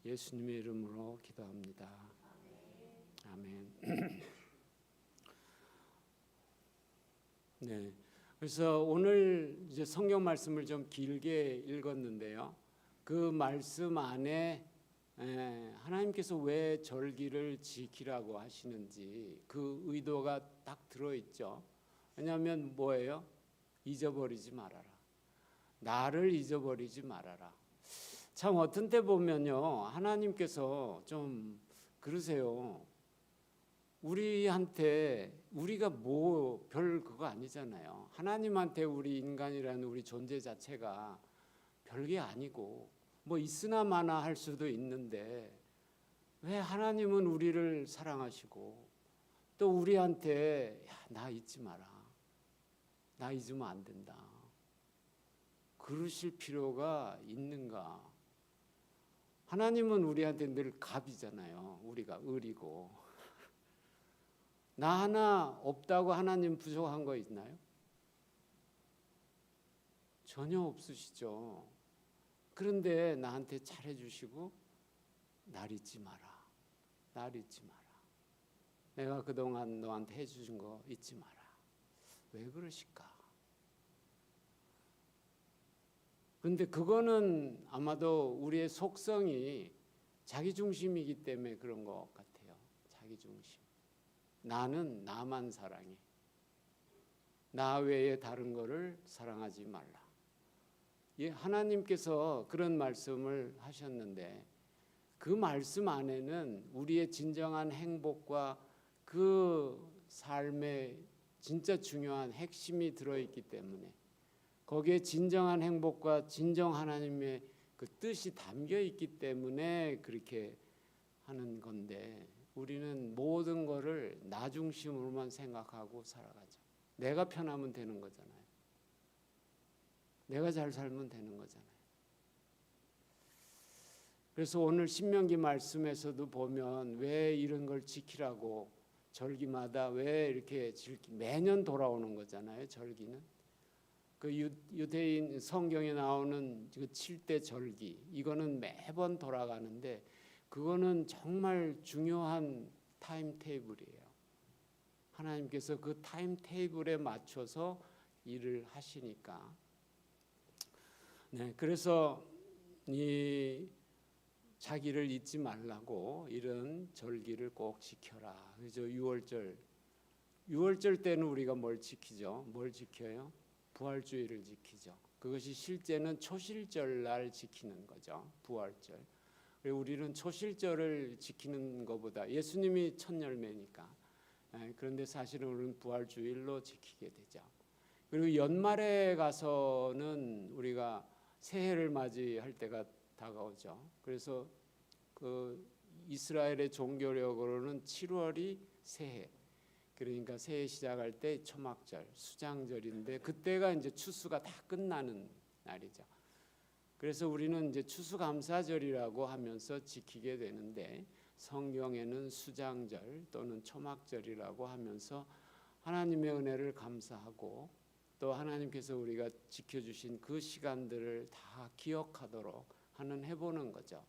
예수님의 이름으로 기도합니다. 아멘. 네. 그래서 오늘 이제 성경 말씀을 좀 길게 읽었는데요. 그 말씀 안에 하나님께서 왜 절기를 지키라고 하시는지 그 의도가 딱 들어있죠. 왜냐하면 뭐예요? 잊어버리지 말아라. 나를 잊어버리지 말아라. 참 어떤 때 보면요, 하나님께서 좀 그러세요. 우리한테 우리가 뭐 별 그거 아니잖아요. 하나님한테 우리 인간이라는 우리 존재 자체가 별게 아니고 뭐 있으나 마나 할 수도 있는데 왜 하나님은 우리를 사랑하시고 또 우리한테 야, 나 잊지 마라. 나 잊으면 안 된다. 그러실 필요가 있는가? 하나님은 우리한테 늘 갑이잖아요. 우리가 을이고. 나 하나 없다고 하나님 부족한 거 있나요? 전혀 없으시죠. 그런데 나한테 잘해주시고 날 잊지 마라. 날 잊지 마라. 내가 그동안 너한테 해주신 거 잊지 마라. 왜 그러실까? 그런데 그거는 아마도 우리의 속성이 자기중심이기 때문에 그런 것 같아요. 자기중심. 나는 나만 사랑해. 나 외에 다른 거를 사랑하지 말라. 예, 하나님께서 그런 말씀을 하셨는데 그 말씀 안에는 우리의 진정한 행복과 그 삶의 진짜 중요한 핵심이 들어있기 때문에 거기에 진정한 행복과 진정 하나님의 그 뜻이 담겨 있기 때문에 그렇게 하는 건데 우리는 모든 거를 나 중심으로만 생각하고 살아가죠. 내가 편하면 되는 거잖아요. 내가 잘 살면 되는 거잖아요. 그래서 오늘 신명기 말씀에서도 보면 왜 이런 걸 지키라고 절기마다 왜 이렇게 매년 돌아오는 거잖아요. 절기는. 그 유대인 성경에 나오는 그 7대 절기 이거는 매번 돌아가는데 그거는 정말 중요한 타임테이블이에요. 하나님께서 그 타임테이블에 맞춰서 일을 하시니까. 네, 그래서 이 자기를 잊지 말라고 이런 절기를 꼭 지켜라. 그래서 6월절 때는 우리가 뭘 지키죠? 뭘 지켜요? 부활주의를 지키죠. 그것이 실제는 초실절 날 지키는 거죠. 부활절. 그리고 우리는 초실절을 지키는 것보다 예수님이 첫 열매니까. 그런데 사실은 우리는 부활주일로 지키게 되죠. 그리고 연말에 가서는 우리가 새해를 맞이할 때가 다가오죠. 그래서 그 이스라엘의 종교력으로는 7월이 새해. 그러니까 새해 시작할 때 초막절, 수장절인데 그때가 이제 추수가 다 끝나는 날이죠. 그래서 우리는 이제 추수감사절이라고 하면서 지키게 되는데 성경에는 수장절 또는 초막절이라고 하면서 하나님의 은혜를 감사하고 또 하나님께서 우리가 지켜주신 그 시간들을 다 기억하도록 하는 해보는 거죠.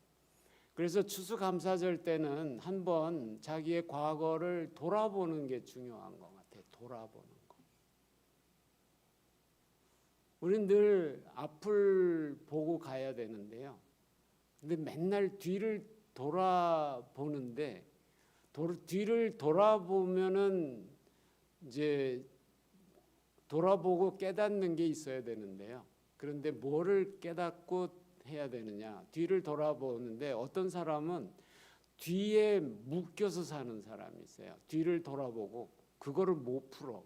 그래서 추수감사절 때는 한번 자기의 과거를 돌아보는 게 중요한 것 같아요. 돌아보는 거. 우리는 늘 앞을 보고 가야 되는데요. 근데 맨날 뒤를 돌아보는데 뒤를 돌아보면은 이제 돌아보고 깨닫는 게 있어야 되는데요. 그런데 뭐를 깨닫고 해야 되느냐? 뒤를 돌아보는데 어떤 사람은 뒤에 묶여서 사는 사람이 있어요. 뒤를 돌아보고 그거를 못 풀어.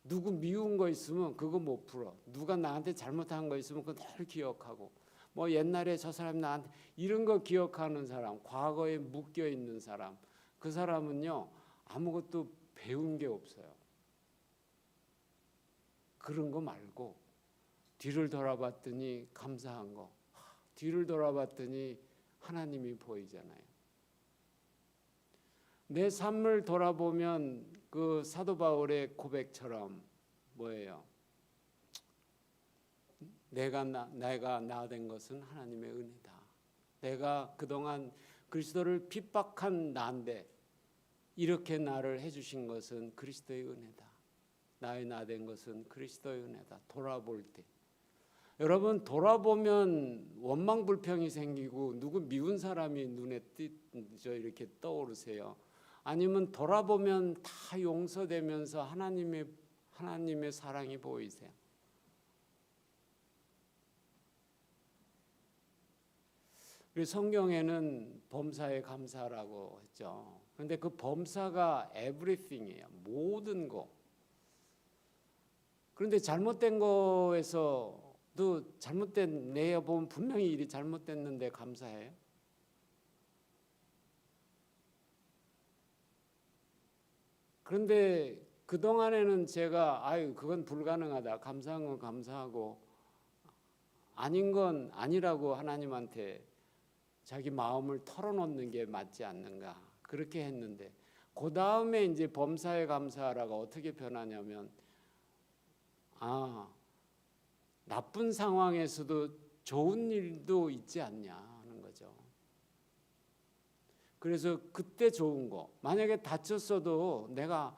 누구 미운 거 있으면 그거 못 풀어. 누가 나한테 잘못한 거 있으면 그거 늘 기억하고 뭐 옛날에 저 사람이 나한테 이런 거 기억하는 사람, 과거에 묶여 있는 사람, 그 사람은요 아무것도 배운 게 없어요. 그런 거 말고 뒤를 돌아봤더니 감사한 거, 뒤를 돌아봤더니 하나님이 보이잖아요. 내 삶을 돌아보면 그 사도 바울의 고백처럼 뭐예요? 내가 나 된 것은 하나님의 은혜다. 내가 그동안 그리스도를 핍박한 나인데 이렇게 나를 해주신 것은 그리스도의 은혜다. 나의 나 된 것은 그리스도의 은혜다. 돌아볼 때 여러분 돌아보면 원망불평이 생기고 누구 미운 사람이 눈에 띄죠 이렇게 떠오르세요? 아니면 돌아보면 다 용서되면서 하나님의 사랑이 보이세요? 그리고 성경에는 범사에 감사라고 했죠. 그런데 그 범사가 everything이에요. 모든 거. 그런데 잘못된 거에서도 잘못된 내가 보면 분명히 일이 잘못됐는데 감사해요. 그런데 그동안에는 제가 그건 불가능하다. 감사한 건 감사하고 아닌 건 아니라고 하나님한테 자기 마음을 털어놓는 게 맞지 않는가 그렇게 했는데 그 다음에 이제 범사에 감사하라가 어떻게 변하냐면 나쁜 상황에서도 좋은 일도 있지 않냐 하는 거죠. 그래서 그때 좋은 거 만약에 다쳤어도 내가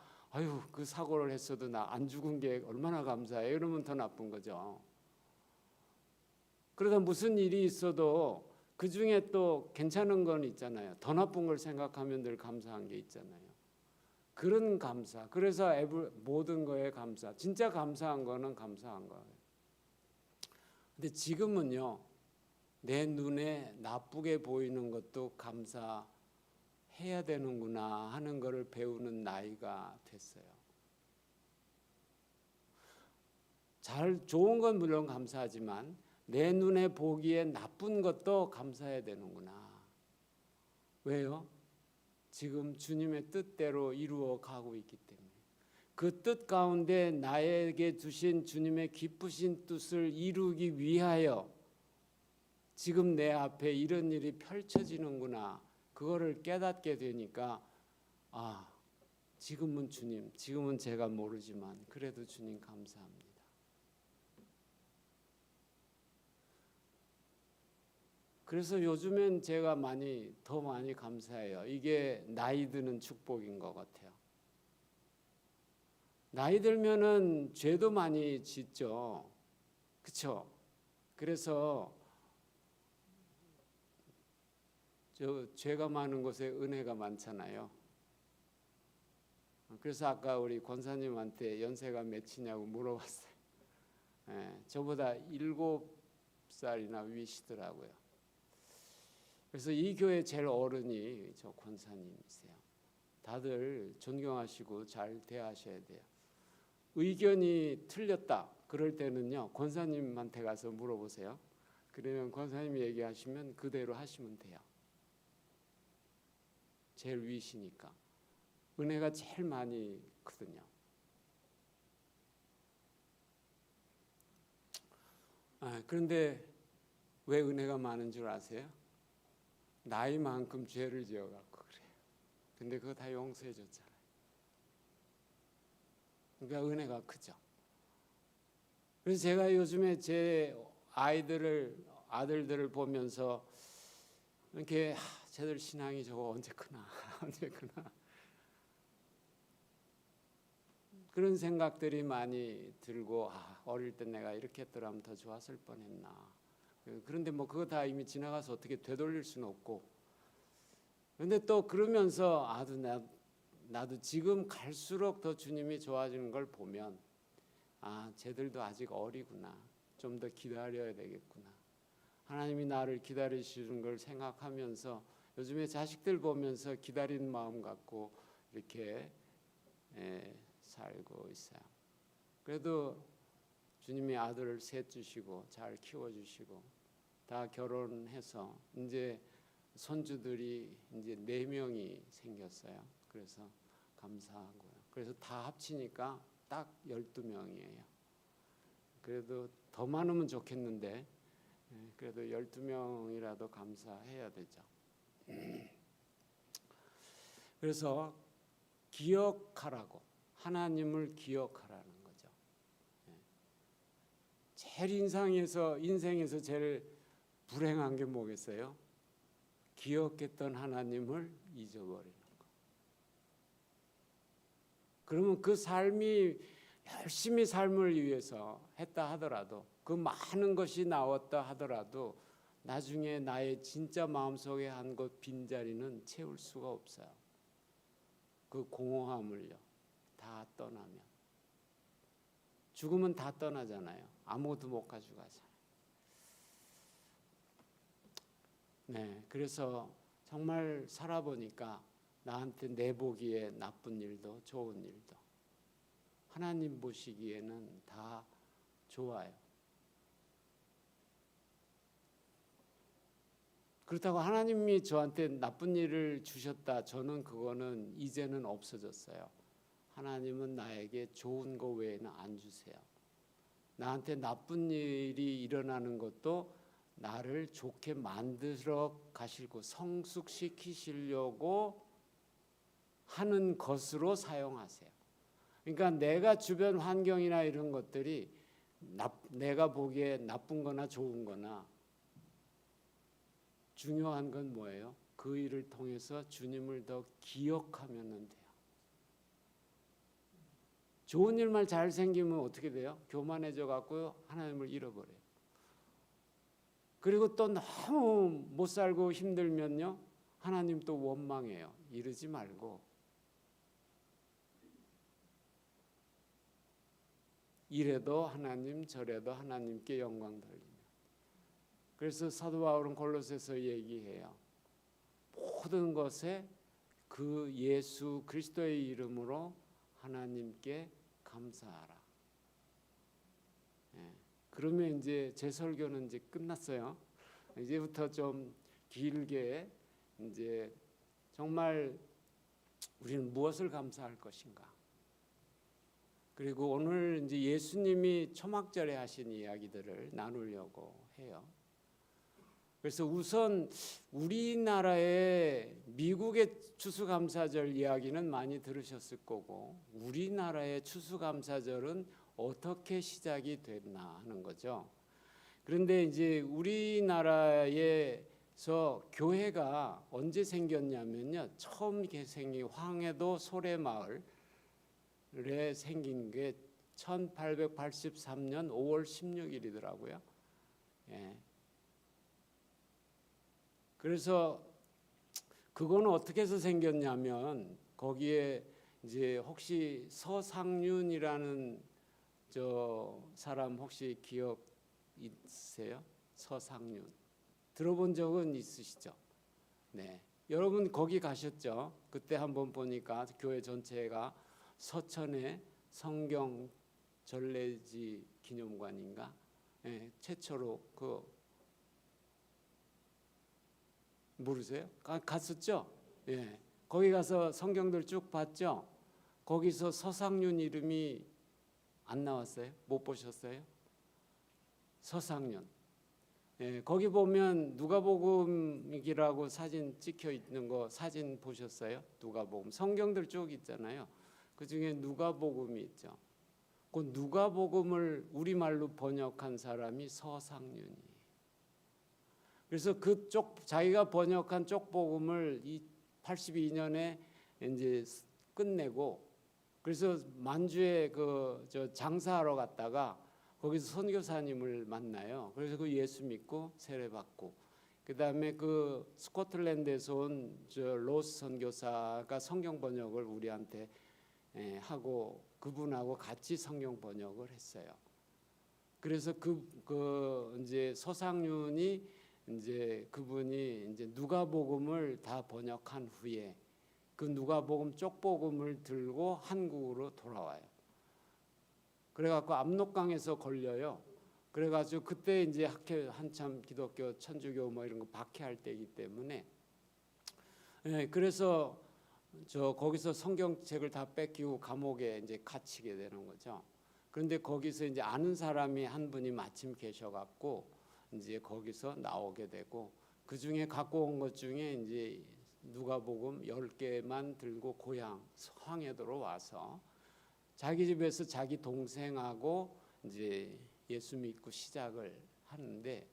그 사고를 했어도 나 안 죽은 게 얼마나 감사해 이러면 더 나쁜 거죠. 그러다 무슨 일이 있어도 그 중에 또 괜찮은 건 있잖아요. 더 나쁜 걸 생각하면 늘 감사한 게 있잖아요. 그런 감사. 그래서 모든 거에 감사. 진짜 감사한 거는 감사한 거예요. 근데 지금은요. 내 눈에 나쁘게 보이는 것도 감사해야 되는구나 하는 것을 배우는 나이가 됐어요. 좋은 건 물론 감사하지만 내 눈에 보기에 나쁜 것도 감사해야 되는구나. 왜요? 지금 주님의 뜻대로 이루어 가고 있기 때문에 그 뜻 가운데 나에게 주신 주님의 기쁘신 뜻을 이루기 위하여 지금 내 앞에 이런 일이 펼쳐지는구나. 그거를 깨닫게 되니까 지금은 주님, 지금은 제가 모르지만 그래도 주님 감사합니다. 그래서 요즘엔 제가 더 많이 감사해요. 이게 나이 드는 축복인 것 같아요. 나이 들면은 죄도 많이 짓죠. 그렇죠? 그래서 죄가 많은 곳에 은혜가 많잖아요. 그래서 아까 우리 권사님한테 연세가 몇이냐고 물어봤어요. 저보다 7살이나 위시더라고요. 그래서 이 교회 제일 어른이 저 권사님이세요. 다들 존경하시고 잘 대하셔야 돼요. 의견이 틀렸다 그럴 때는요 권사님한테 가서 물어보세요. 그러면 권사님이 얘기하시면 그대로 하시면 돼요. 제일 위시니까 은혜가 제일 많이 크거든요. 그런데 왜 은혜가 많은 줄 아세요? 나이만큼 죄를 지어갖고 그래요. 근데 그거 다 용서해 줬잖아요. 그러니까 은혜가 크죠. 그래서 제가 요즘에 제 아들들을 보면서 이렇게 쟤들 신앙이 저거 언제 크나 언제 크나 그런 생각들이 많이 들고 어릴 때 내가 이렇게 했더라면 더 좋았을 뻔했나. 그런데 뭐 그거 다 이미 지나가서 어떻게 되돌릴 수는 없고. 그런데 또 그러면서 나도 지금 갈수록 더 주님이 좋아지는 걸 보면 쟤들도 아직 어리구나. 좀 더 기다려야 되겠구나. 하나님이 나를 기다리시는 걸 생각하면서 요즘에 자식들 보면서 기다리는 마음 갖고 이렇게 살고 있어요. 그래도 주님이 아들을 셋 주시고 잘 키워주시고 다 결혼해서 이제 손주들이 이제 4명이 생겼어요. 그래서 감사하고요. 그래서 다 합치니까 딱 12명이에요. 그래도 더 많으면 좋겠는데 그래도 12명이라도 감사해야 되죠. 그래서 기억하라고 하나님을 기억하라는 거죠. 제일 인생에서 제일 불행한 게 뭐겠어요? 기억했던 하나님을 잊어버리는 거. 그러면 그 삶이 열심히 삶을 위해서 했다 하더라도, 그 많은 것이 나왔다 하더라도 나중에 나의 진짜 마음속에 한 것 빈자리는 채울 수가 없어요. 그 공허함을요. 다 떠나면. 죽으면 다 떠나잖아요. 아무것도 못 가져가잖아요. 네, 그래서 정말 살아보니까 나한테 내보기에 나쁜 일도 좋은 일도 하나님 보시기에는 다 좋아요. 그렇다고 하나님이 저한테 나쁜 일을 주셨다, 저는 그거는 이제는 없어졌어요. 하나님은 나에게 좋은 거 외에는 안 주세요. 나한테 나쁜 일이 일어나는 것도 나를 좋게 만들어 가시고 성숙시키시려고 하는 것으로 사용하세요. 그러니까 내가 주변 환경이나 이런 것들이 내가 보기에 나쁜 거나 좋은 거나 중요한 건 뭐예요? 그 일을 통해서 주님을 더 기억하면 돼요. 좋은 일만 잘 생기면 어떻게 돼요? 교만해져 갖고 하나님을 잃어버려요. 그리고 또 너무 못 살고 힘들면요, 하나님 또 원망해요. 이러지 말고 이래도 하나님, 저래도 하나님께 영광 돌리며. 그래서 사도 바울은 골로새서 얘기해요. 모든 것에 그 예수 그리스도의 이름으로 하나님께 감사하라. 예. 그러면 이제 제 설교는 이제 끝났어요. 이제부터 좀 길게 이제 정말 우리는 무엇을 감사할 것인가? 그리고 오늘 이제 예수님이 초막절에 하신 이야기들을 나누려고 해요. 그래서 우선 우리나라의 미국의 추수감사절 이야기는 많이 들으셨을 거고, 우리나라의 추수감사절은 어떻게 시작이 됐나 하는 거죠. 그런데 이제 우리나라에서 교회가 언제 생겼냐면요, 처음 생긴 황해도 소래마을에 생긴 게 1883년 5월 16일이더라고요. 예. 그래서 그거는 어떻게 해서 생겼냐면, 거기에 이제 혹시 서상륜이라는 저 사람 혹시 기억 있으세요? 서상륜 들어본 적은 있으시죠? 네, 여러분 거기 가셨죠? 그때 한번 보니까 교회 전체가 서천에 성경 전래지 기념관인가? 네, 최초로 그 모르세요? 갔었죠? 예. 거기 가서 성경들 쭉 봤죠? 거기서 서상륜 이름이 안 나왔어요? 못 보셨어요? 서상륜. 예, 거기 보면 누가복음이라고 사진 찍혀 있는 거 사진 보셨어요? 누가복음. 성경들 쭉 있잖아요. 그 중에 누가복음이 있죠. 그 누가복음을 우리말로 번역한 사람이 서상륜이에요. 그래서 그쪽 자기가 번역한 쪽복음을 82년에 이제 끝내고, 그래서 만주에 저 장사하러 갔다가 거기서 선교사님을 만나요. 그래서 그 예수 믿고 세례받고, 그다음에 그 스코틀랜드에서 온 저 로스 선교사가 성경 번역을 우리한테 하고, 그분하고 같이 성경 번역을 했어요. 그래서 그 이제 서상륜이 이제 그분이 이제 누가복음을 다 번역한 후에 그 누가복음 쪽복음을 들고 한국으로 돌아와요. 그래갖고 압록강에서 걸려요. 그래가지고 그때 이제 학회 한참 기독교, 천주교 뭐 이런 거 박해할 때이기 때문에, 그래서 저 거기서 성경책을 다 뺏기고 감옥에 이제 갇히게 되는 거죠. 그런데 거기서 이제 아는 사람이 한 분이 마침 계셔갖고 이제 거기서 나오게 되고, 그 중에 갖고 온 것 중에 이제 누가복음 10개만 들고 고향 황해도로 와서 자기 집에서 자기 동생하고 이제 예수 믿고 시작을 하는데,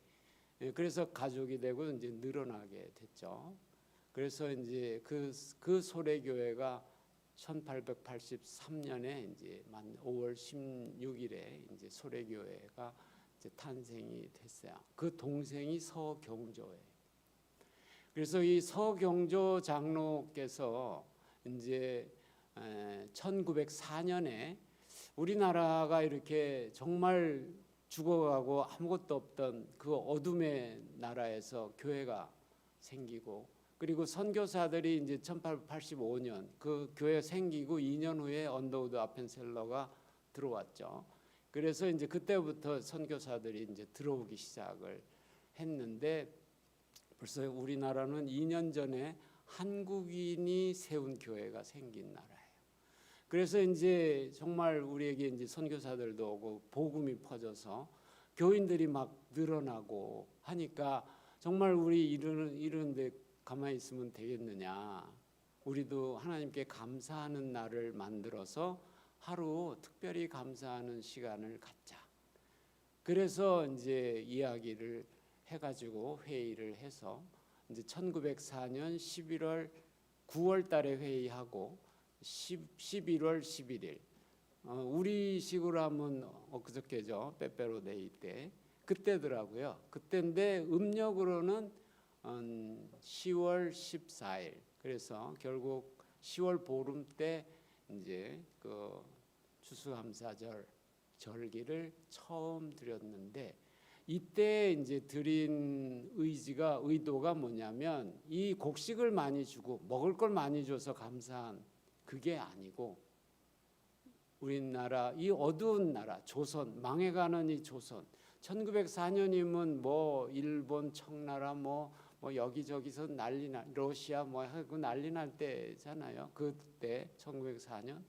그래서 가족이 되고 이제 늘어나게 됐죠. 그래서 이제 그 소래교회가 1883년에 이제 만 5월 16일에 이제 소래교회가 이제 탄생이 됐어요. 그 동생이 서경조예요. 그래서 이 서경조 장로께서 이제 1904년에 우리나라가 이렇게 정말 죽어가고 아무것도 없던 그 어둠의 나라에서 교회가 생기고, 그리고 선교사들이 이제 1885년 그 교회 생기고 2년 후에 언더우드 아펜셀러가 들어왔죠. 그래서 이제 그때부터 선교사들이 이제 들어오기 시작을 했는데, 벌써 우리나라는 2년 전에 한국인이 세운 교회가 생긴 나라예요. 그래서 이제 정말 우리에게 이제 선교사들도 오고 복음이 퍼져서 교인들이 막 늘어나고 하니까 정말 우리 이런데 가만히 있으면 되겠느냐. 우리도 하나님께 감사하는 날을 만들어서 하루 특별히 감사하는 시간을 갖자. 그래서 이제 이야기를 해가지고 회의를 해서 이제 1904년 11월 9월 달에 회의하고 11월 11일 우리식으로 하면 엊그저께죠. 빼빼로데이 때 그때더라고요. 그때인데 음력으로는 10월 14일. 그래서 결국 10월 보름 때 이제 그 추수감사절 절기를 처음 드렸는데, 이때 이제 드린 의도가 뭐냐면 이 곡식을 많이 주고 먹을 걸 많이 줘서 감사한 그게 아니고, 우리나라 이 어두운 나라 조선, 망해가는 이 조선, 1904년이면 뭐 일본 청나라 뭐 여기저기서 러시아 뭐 하고 난리 날 때잖아요. 그때 1904년.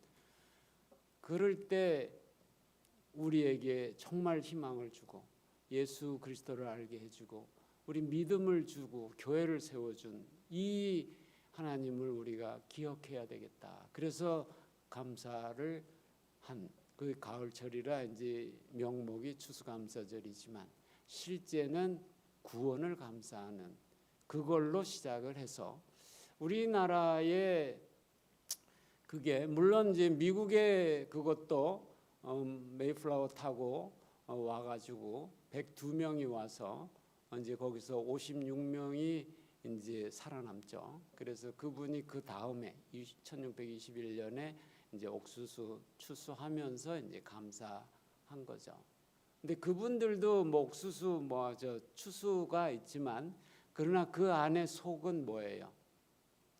그럴 때 우리에게 정말 희망을 주고 예수 그리스도를 알게 해주고 우리 믿음을 주고 교회를 세워준 이 하나님을 우리가 기억해야 되겠다. 그래서 감사를 한 그 가을철이라 이제 명목이 추수감사절이지만 실제는 구원을 감사하는 그걸로 시작을 해서 우리나라의 그게 물론 이제 미국의 그것도 메이플라워 타고 와가지고 102명이 와서 이제 거기서 56명이 이제 살아남죠. 그래서 그분이 그 다음에 1621년에 이제 옥수수 추수하면서 이제 감사한 거죠. 근데 그분들도 뭐 옥수수 추수가 있지만 그러나 그 안에 속은 뭐예요?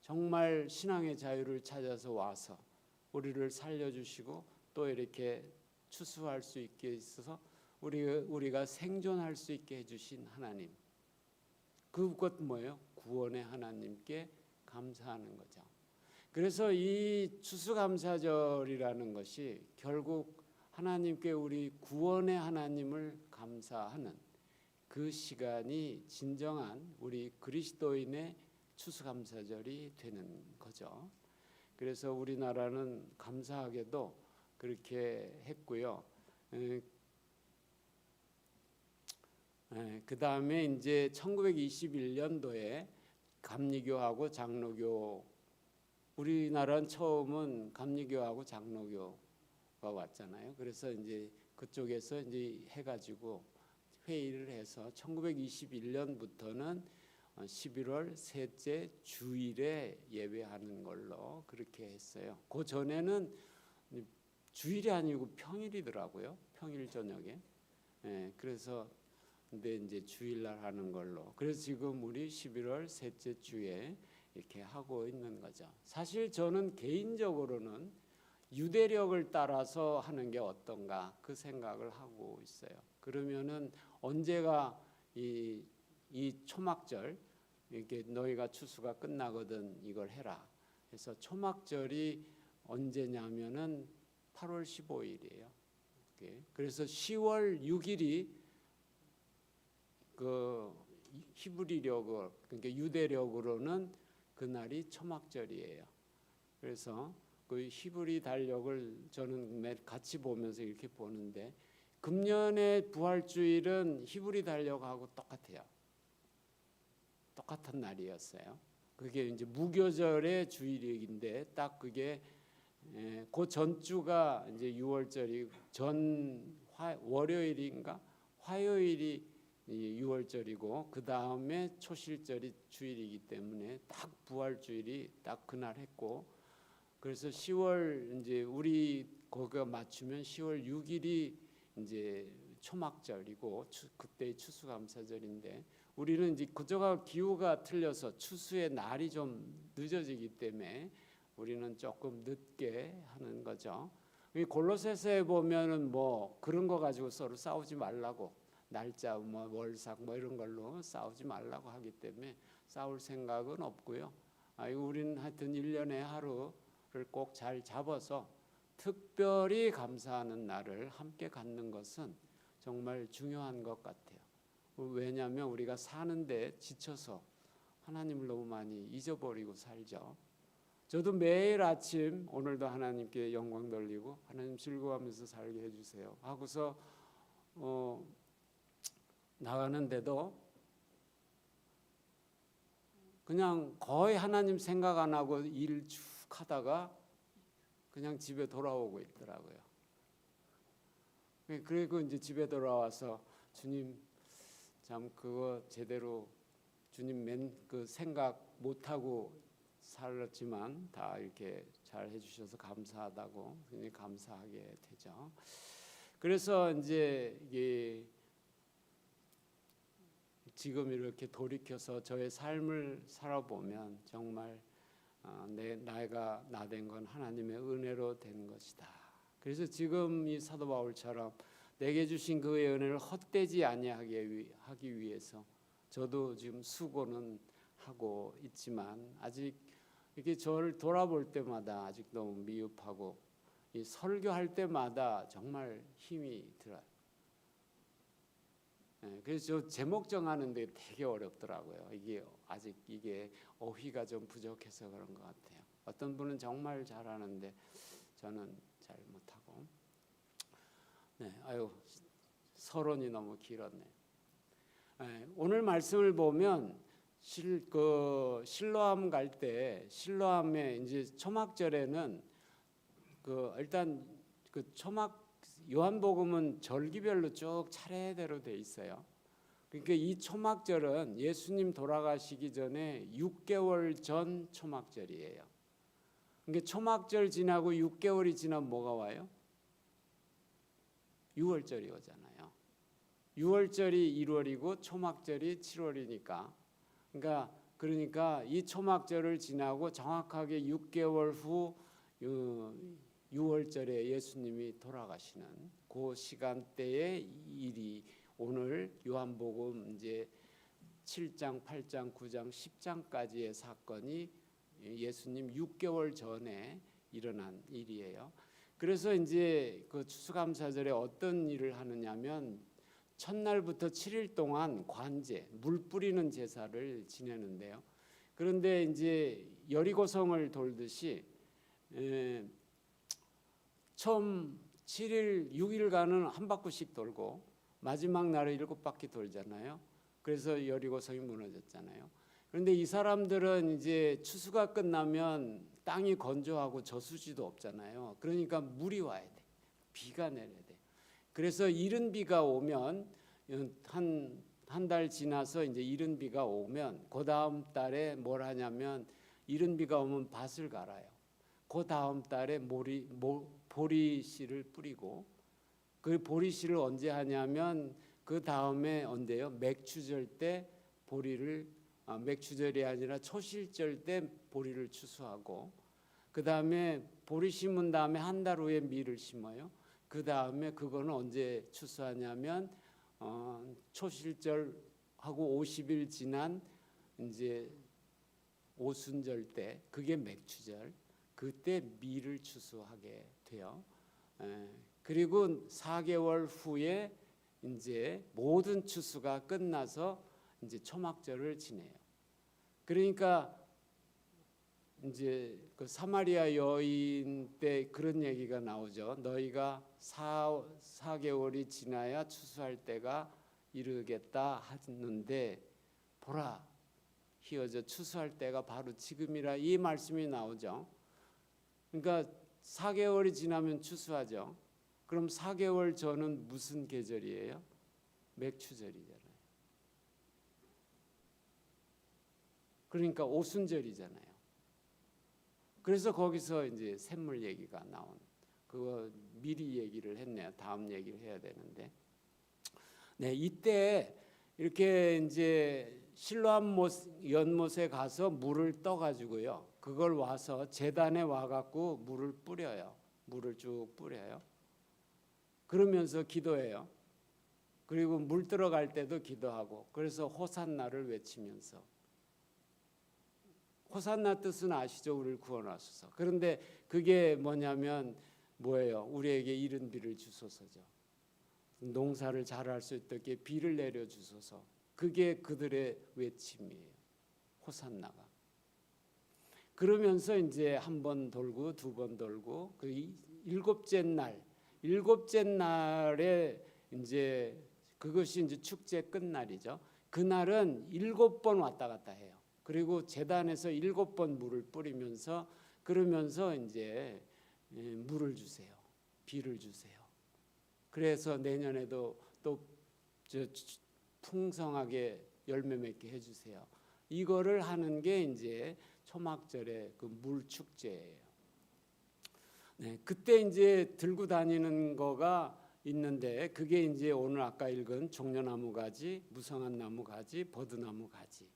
정말 신앙의 자유를 찾아서 와서 우리를 살려주시고 또 이렇게 추수할 수 있게 있어서 우리가 생존할 수 있게 해주신 하나님. 그것 뭐예요? 구원의 하나님께 감사하는 거죠. 그래서 이 추수감사절이라는 것이 결국 하나님께 우리 구원의 하나님을 감사하는 그 시간이 진정한 우리 그리스도인의 추수감사절이 되는 거죠. 그래서 우리나라는 감사하게도 그렇게 했고요. 그 다음에 이제 1921년도에 감리교하고 장로교, 우리나라는 처음은 감리교하고 장로교가 왔잖아요. 그래서 이제 그쪽에서 이제 해가지고 회의를 해서 1921년부터는 11월 셋째 주일에 예배하는 걸로 그렇게 했어요. 그 전에는 주일이 아니고 평일이더라고요. 평일 저녁에. 그래서 근데 이제 주일날 하는 걸로. 그래서 지금 우리 11월 셋째 주에 이렇게 하고 있는 거죠. 사실 저는 개인적으로는 유대력을 따라서 하는 게 어떤가 그 생각을 하고 있어요. 그러면은 언제가 이 초막절, 이렇게 너희가 추수가 끝나거든 이걸 해라. 그래서 초막절이 언제냐면은 8월 15일이에요. 그래서 10월 6일이 그 히브리력으로, 그러니까 유대력으로는 그날이 초막절이에요. 그래서 그 히브리 달력을 저는 같이 보면서 이렇게 보는데 금년의 부활주일은 히브리 달력하고 똑같아요. 똑같은 날이었어요. 그게 이제 무교절의 주일인데 딱 그게 그 전주가 이제 6월절이 월요일인가 화요일이 6월절이고 그 다음에 초실절이 주일이기 때문에 딱 부활주일이 딱 그날 했고, 그래서 10월 이제 우리 거기가 맞추면 10월 6일이 이제 초막절이고 그때 추수감사절인데, 우리는 이제 그저가 기후가 틀려서 추수의 날이 좀 늦어지기 때문에 우리는 조금 늦게 하는 거죠. 골로새서에 보면은 뭐 그런 거 가지고 서로 싸우지 말라고, 날짜 뭐 월삭 뭐 이런 걸로 싸우지 말라고 하기 때문에 싸울 생각은 없고요. 우리는 하여튼 1년에 하루를 꼭 잘 잡아서 특별히 감사하는 날을 함께 갖는 것은 정말 중요한 것 같아요. 왜냐하면 우리가 사는데 지쳐서 하나님을 너무 많이 잊어버리고 살죠. 저도 매일 아침 오늘도 하나님께 영광 돌리고 하나님 즐거워하면서 살게 해주세요 하고서 나가는데도 그냥 거의 하나님 생각 안 하고 일 쭉 하다가 그냥 집에 돌아오고 있더라고요. 그리고 이제 집에 돌아와서 주님 참 그거 제대로 주님 그 생각 못 하고 살았지만 다 이렇게 잘 해주셔서 감사하다고 굉장히 감사하게 되죠. 그래서 이제 이게 지금 이렇게 돌이켜서 저의 삶을 살아보면 정말 내가 나 된 건 하나님의 은혜로 된 것이다. 그래서 지금 이 사도 바울처럼 내게 주신 그의 은혜를 헛되지 아니하기 위해서 저도 지금 수고는 하고 있지만 아직 이렇게 저를 돌아볼 때마다 아직 너무 미흡하고 이 설교할 때마다 정말 힘이 들어요. 그래서 저 제목 정하는데 되게 어렵더라고요. 이게 어휘가 좀 부족해서 그런 것 같아요. 어떤 분은 정말 잘하는데 저는 잘 못하고. 서론이 너무 길었네. 오늘 말씀을 보면 실로암 갈 때 실로암에 이제 초막절에는 일단 초막 요한복음은 절기별로 쭉 차례대로 돼 있어요. 그러니까 이 초막절은 예수님 돌아가시기 전에 6개월 전 초막절이에요. 그러니까 초막절 지나고 6개월이 지나면 뭐가 와요? 6월절이 오잖아요. 6월절이 1월이고 초막절이 7월이니까. 그러니까 이 초막절을 지나고 정확하게 6개월 후 6월절에 예수님이 돌아가시는 그 시간대의 일이 오늘 요한복음 이제 7장, 8장, 9장, 10장까지의 사건이 예수님 6개월 전에 일어난 일이에요. 그래서 이제 그 추수감사절에 어떤 일을 하느냐면 첫날부터 7일 동안 관제, 물 뿌리는 제사를 지내는데요. 그런데 이제 여리고성을 돌듯이 처음 7일, 6일간은 한 바퀴씩 돌고 마지막 날에 7바퀴 돌잖아요. 그래서 여리고성이 무너졌잖아요. 그런데 이 사람들은 이제 추수가 끝나면 땅이 건조하고 저수지도 없잖아요. 그러니까 물이 와야 돼. 비가 내려야 돼. 그래서 이른 비가 오면 한 달 지나서 이제 이른 비가 오면 그 다음 달에 뭘 하냐면 이른 비가 오면 밭을 갈아요. 그 다음 달에 보리씨를 뿌리고 그 보리씨를 언제 하냐면 그 다음에 언제요? 맥추절 때 맥추절이 아니라 초실절 때 보리를 추수하고 그 다음에 보리 심은 다음에 한 달 후에 밀을 심어요. 그 다음에 그거는 언제 추수하냐면 초실절하고 50일 지난 이제 오순절 때 그게 맥추절. 그때 밀을 추수하게 돼요. 그리고 4개월 후에 이제 모든 추수가 끝나서 이제 초막절을 지내요. 그러니까 이제 그 사마리아 여인 때 그런 얘기가 나오죠. 너희가 4개월이 지나야 추수할 때가 이르겠다 하는데 보라 휘어져 추수할 때가 바로 지금이라 이 말씀이 나오죠. 그러니까 4개월이 지나면 추수하죠. 그럼 4개월 전은 무슨 계절이에요? 맥추절이잖아요. 그러니까 오순절이잖아요. 그래서 거기서 이제 샘물 얘기가 나온, 그거 미리 얘기를 했네요. 다음 얘기를 해야 되는데, 네, 이때 이렇게 이제 실로암 연못에 가서 물을 떠가지고요, 그걸 와서 제단에 와갖고 물을 뿌려요. 물을 쭉 뿌려요. 그러면서 기도해요. 그리고 물 들어갈 때도 기도하고, 그래서 호산나를 외치면서, 호산나 뜻은 아시죠? 우리를 구원하소서. 그런데 그게 뭐냐면 뭐예요? 우리에게 이른 비를 주소서죠. 농사를 잘할 수 있게 비를 내려 주소서. 그게 그들의 외침이에요. 호산나가. 그러면서 이제 한 번 돌고 두 번 돌고 그 일곱째 날에 이제 그것이 이제 축제 끝날이죠. 그날은 7번 왔다 갔다 해요. 그리고 제단에서 7번 물을 뿌리면서 그러면서 이제 물을 주세요. 비를 주세요. 그래서 내년에도 또 풍성하게 열매 맺게 해주세요. 이거를 하는 게 이제 초막절의 그 물 축제예요. 네, 그때 이제 들고 다니는 거가 있는데 그게 이제 오늘 아까 읽은 종려나무 가지, 무성한 나무 가지, 버드나무 가지,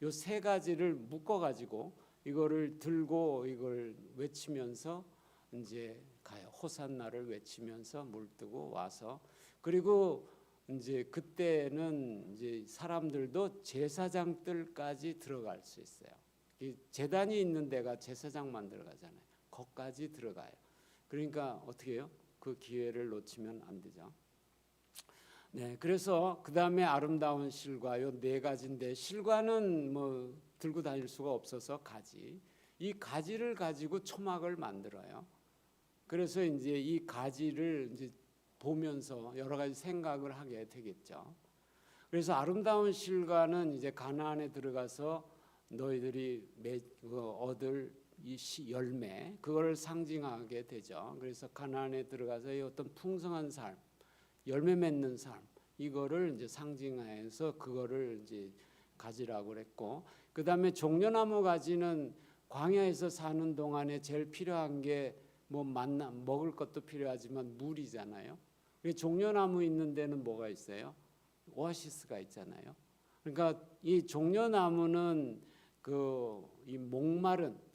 요 세 가지를 묶어 가지고 이거를 들고 이걸 외치면서 이제 가요. 호산나를 외치면서 물 뜨고 와서, 그리고 이제 그때는 이제 사람들도 제사장 뜰까지 들어갈 수 있어요. 제단이 있는 데가 제사장만 들어가잖아요. 거기까지 들어가요. 그러니까 어떻게 해요? 그 기회를 놓치면 안 되죠. 네, 그래서 그 다음에 아름다운 실과 요 네 가지인데, 실과는 뭐 들고 다닐 수가 없어서 가지. 이 가지를 가지고 초막을 만들어요. 그래서 이제 이 가지를 이제 보면서 여러 가지 생각을 하게 되겠죠. 그래서 아름다운 실과는 이제 가나안에 들어가서 너희들이 얻을 이 열매, 그걸 상징하게 되죠. 그래서 가나안에 들어가서 이 어떤 풍성한 삶, 열매 맺는 삶, 이거를 이제 상징해서 그거를 이제 가지라고 그랬고, 그 다음에 종려나무 가지는 광야에서 사는 동안에 제일 필요한 게 뭐 먹을 것도 필요하지만 물이잖아요. 종려나무 있는 데는 뭐가 있어요? 오아시스가 있잖아요. 그러니까 이 종려나무는 이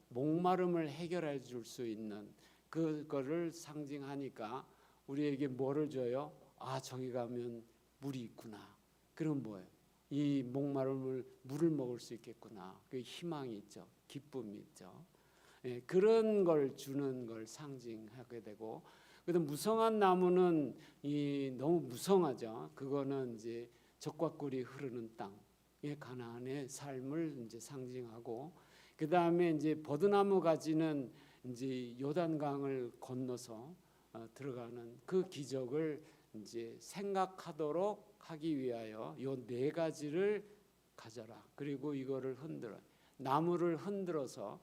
목마름을 해결해 줄 수 있는 그거를 상징하니까 우리에게 뭐를 줘요? 아, 저기 가면 물이 있구나. 그럼 뭐예요? 이 목마름을 물을 먹을 수 있겠구나. 그 희망이 있죠. 기쁨이 있죠. 예, 그런 걸 주는 걸 상징하게 되고, 그다음 무성한 나무는 너무 무성하죠. 그거는 이제 젖과 꿀이 흐르는 땅, 가나안의 삶을 이제 상징하고, 그 다음에 이제 버드나무 가지는 이제 요단강을 건너서 들어가는 그 기적을 이제 생각하도록 하기 위하여 요 네 가지를 가져라. 그리고 이거를 나무를 흔들어서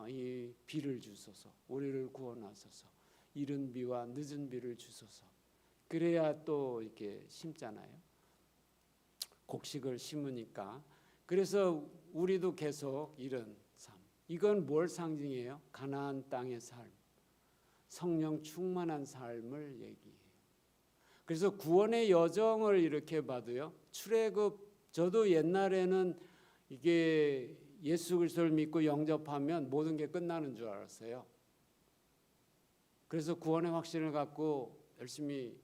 이 비를 주소서, 우리를 구원하소서, 이른 비와 늦은 비를 주소서. 그래야 또 이렇게 심잖아요. 곡식을 심으니까. 그래서 우리도 계속 이런 삶. 이건 뭘 상징해요? 가나안 땅의 삶, 성령 충만한 삶을 얘기해요. 그래서 구원의 여정을 이렇게 봐도요, 출애굽, 저도 옛날에는 이게 예수 그리스도를 믿고 영접하면 모든 게 끝나는 줄 알았어요. 그래서 구원의 확신을 갖고 열심히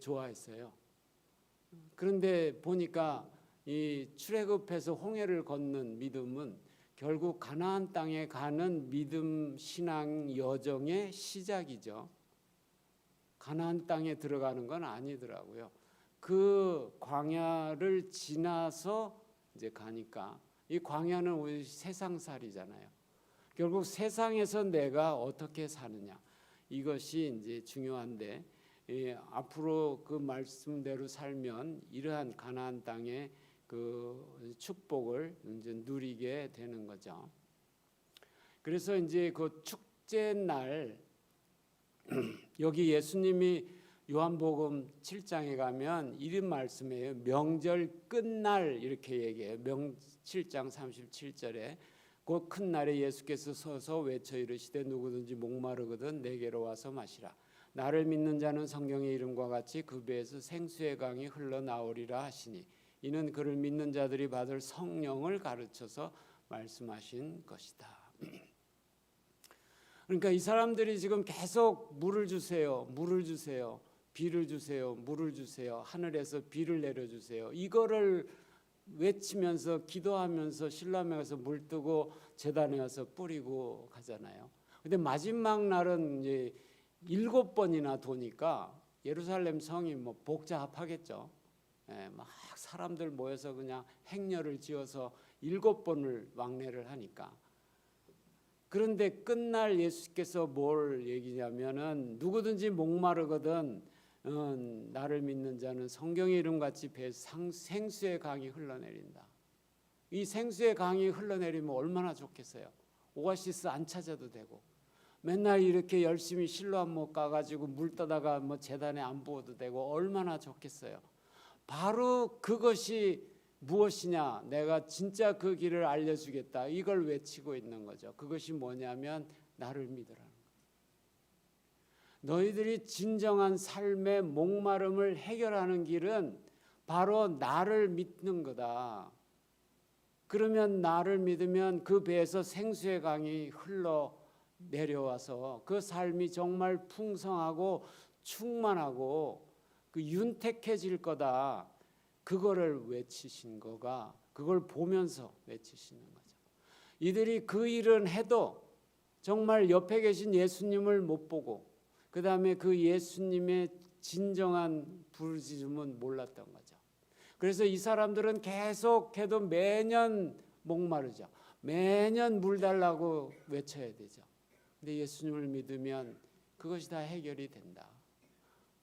좋아했어요. 그런데 보니까 이 출애굽해서 홍해를 걷는 믿음은 결국 가나안 땅에 가는 믿음 신앙 여정의 시작이죠. 가나안 땅에 들어가는 건 아니더라고요. 그 광야를 지나서 이제 가니까, 이 광야는 우리 세상살이잖아요. 결국 세상에서 내가 어떻게 사느냐, 이것이 이제 중요한데, 앞으로 그 말씀대로 살면 이러한 가나안 땅의 그 축복을 이제 누리게 되는 거죠. 그래서 이제 그 축제 날 여기 예수님이 요한복음 7장에 가면 이런 말씀이에요. 명절 끝날 이렇게 얘기해요. 7장 37절에 그 큰 날에 예수께서 서서 외쳐 이르시되 누구든지 목마르거든 내게로 와서 마시라. 나를 믿는 자는 성경의 이름과 같이 그 배에서 생수의 강이 흘러나오리라 하시니 이는 그를 믿는 자들이 받을 성령을 가르쳐서 말씀하신 것이다. 그러니까 이 사람들이 지금 계속 물을 주세요. 물을 주세요. 비를 주세요. 물을 주세요. 하늘에서 비를 내려주세요. 이거를 외치면서 기도하면서 신람에 가서 물 뜨고 제단에 와서 뿌리고 가잖아요. 근데 마지막 날은 이제 7번이나 도니까 예루살렘 성이 뭐 복잡하겠죠. 막 사람들 모여서 그냥 행렬을 지어서 7번을 왕래를 하니까. 그런데 끝날 예수께서 뭘 얘기냐면은 누구든지 목마르거든 나를 믿는 자는 성경의 이름같이 배 생수의 강이 흘러내린다. 이 생수의 강이 흘러내리면 얼마나 좋겠어요. 오아시스 안 찾아도 되고 맨날 이렇게 열심히 실로암 못 가가지고 물 떠다가 뭐 제단에 안 부어도 되고 얼마나 좋겠어요. 바로 그것이 무엇이냐? 내가 진짜 그 길을 알려주겠다. 이걸 외치고 있는 거죠. 그것이 뭐냐면 나를 믿으라는 거예요. 너희들이 진정한 삶의 목마름을 해결하는 길은 바로 나를 믿는 거다. 그러면 나를 믿으면 그 배에서 생수의 강이 흘러 내려와서 그 삶이 정말 풍성하고 충만하고 그 윤택해질 거다. 그거를 외치신 거가 그걸 보면서 외치시는 거죠. 이들이 그 일은 해도 정말 옆에 계신 예수님을 못 보고 그 다음에 그 예수님의 진정한 부르짖음은 몰랐던 거죠. 그래서 이 사람들은 계속해도 매년 목마르죠. 매년 물 달라고 외쳐야 되죠. 근데 예수님을 믿으면 그것이 다 해결이 된다.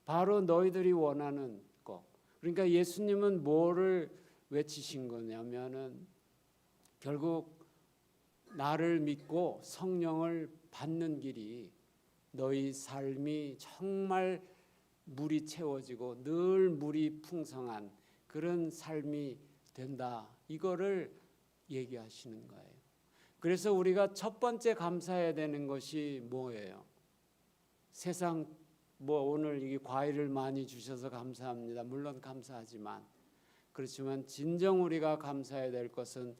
바로 너희들이 원하는 것. 그러니까 예수님은 뭐를 외치신 거냐면은 결국 나를 믿고 성령을 받는 길이 너희 삶이 정말 물이 채워지고 늘 물이 풍성한 그런 삶이 된다. 이거를 얘기하시는 거예요. 그래서 우리가 첫 번째 감사해야 되는 것이 뭐예요? 세상 뭐 오늘 이 과일을 많이 주셔서 감사합니다. 물론 감사하지만 그렇지만 진정 우리가 감사해야 될 것은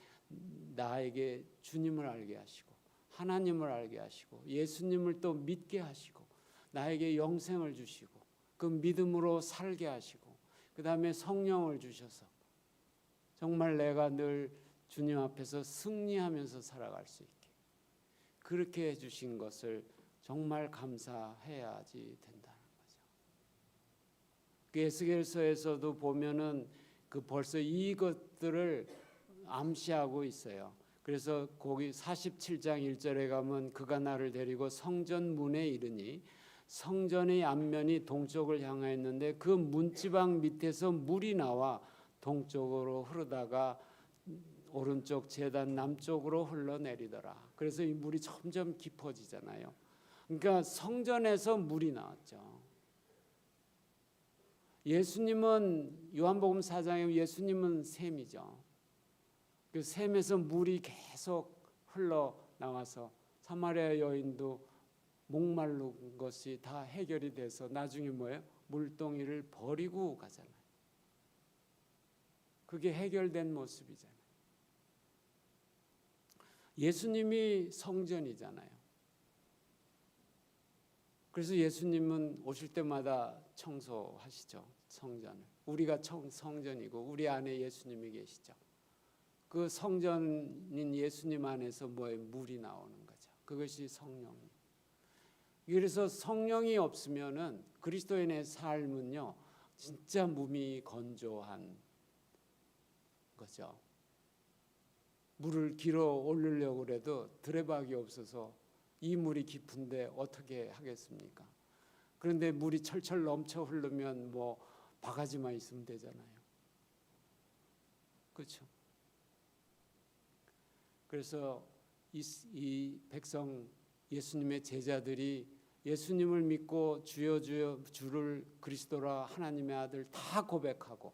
나에게 주님을 알게 하시고 하나님을 알게 하시고 예수님을 또 믿게 하시고 나에게 영생을 주시고 그 믿음으로 살게 하시고 그 다음에 성령을 주셔서 정말 내가 늘 주님 앞에서 승리하면서 살아갈 수 있게 그렇게 해주신 것을 정말 감사해야지 된다는 거죠. 그 에스겔서에서도 보면은 그 벌써 이것들을 암시하고 있어요. 그래서 거기 47장 1절에 가면 그가 나를 데리고 성전 문에 이르니 성전의 앞면이 동쪽을 향하였는데 그 문지방 밑에서 물이 나와 동쪽으로 흐르다가 오른쪽 제단 남쪽으로 흘러내리더라. 그래서 이 물이 점점 깊어지잖아요. 그러니까 성전에서 물이 나왔죠. 예수님은 요한복음 4장에 예수님은 샘이죠. 그 샘에서 물이 계속 흘러 나와서 사마리아 여인도 목마른 것이 다 해결이 돼서 나중에 뭐예요? 물동이를 버리고 가잖아요. 그게 해결된 모습이잖아요. 예수님이 성전이잖아요. 그래서 예수님은 오실 때마다 청소하시죠. 성전을. 우리가 성전이고 우리 안에 예수님이 계시죠. 그 성전인 예수님 안에서 뭐에 물이 나오는 거죠. 그것이 성령이에요. 그래서 성령이 없으면은 그리스도인의 삶은요 진짜 몸이 건조한 거죠. 물을 길어 올리려고 해도 드레박이 없어서 이 물이 깊은데 어떻게 하겠습니까? 그런데 물이 철철 넘쳐 흐르면 뭐 바가지만 있으면 되잖아요. 그렇죠? 그래서 이 백성 예수님의 제자들이 예수님을 믿고 주여 주여 주를 그리스도라 하나님의 아들 다 고백하고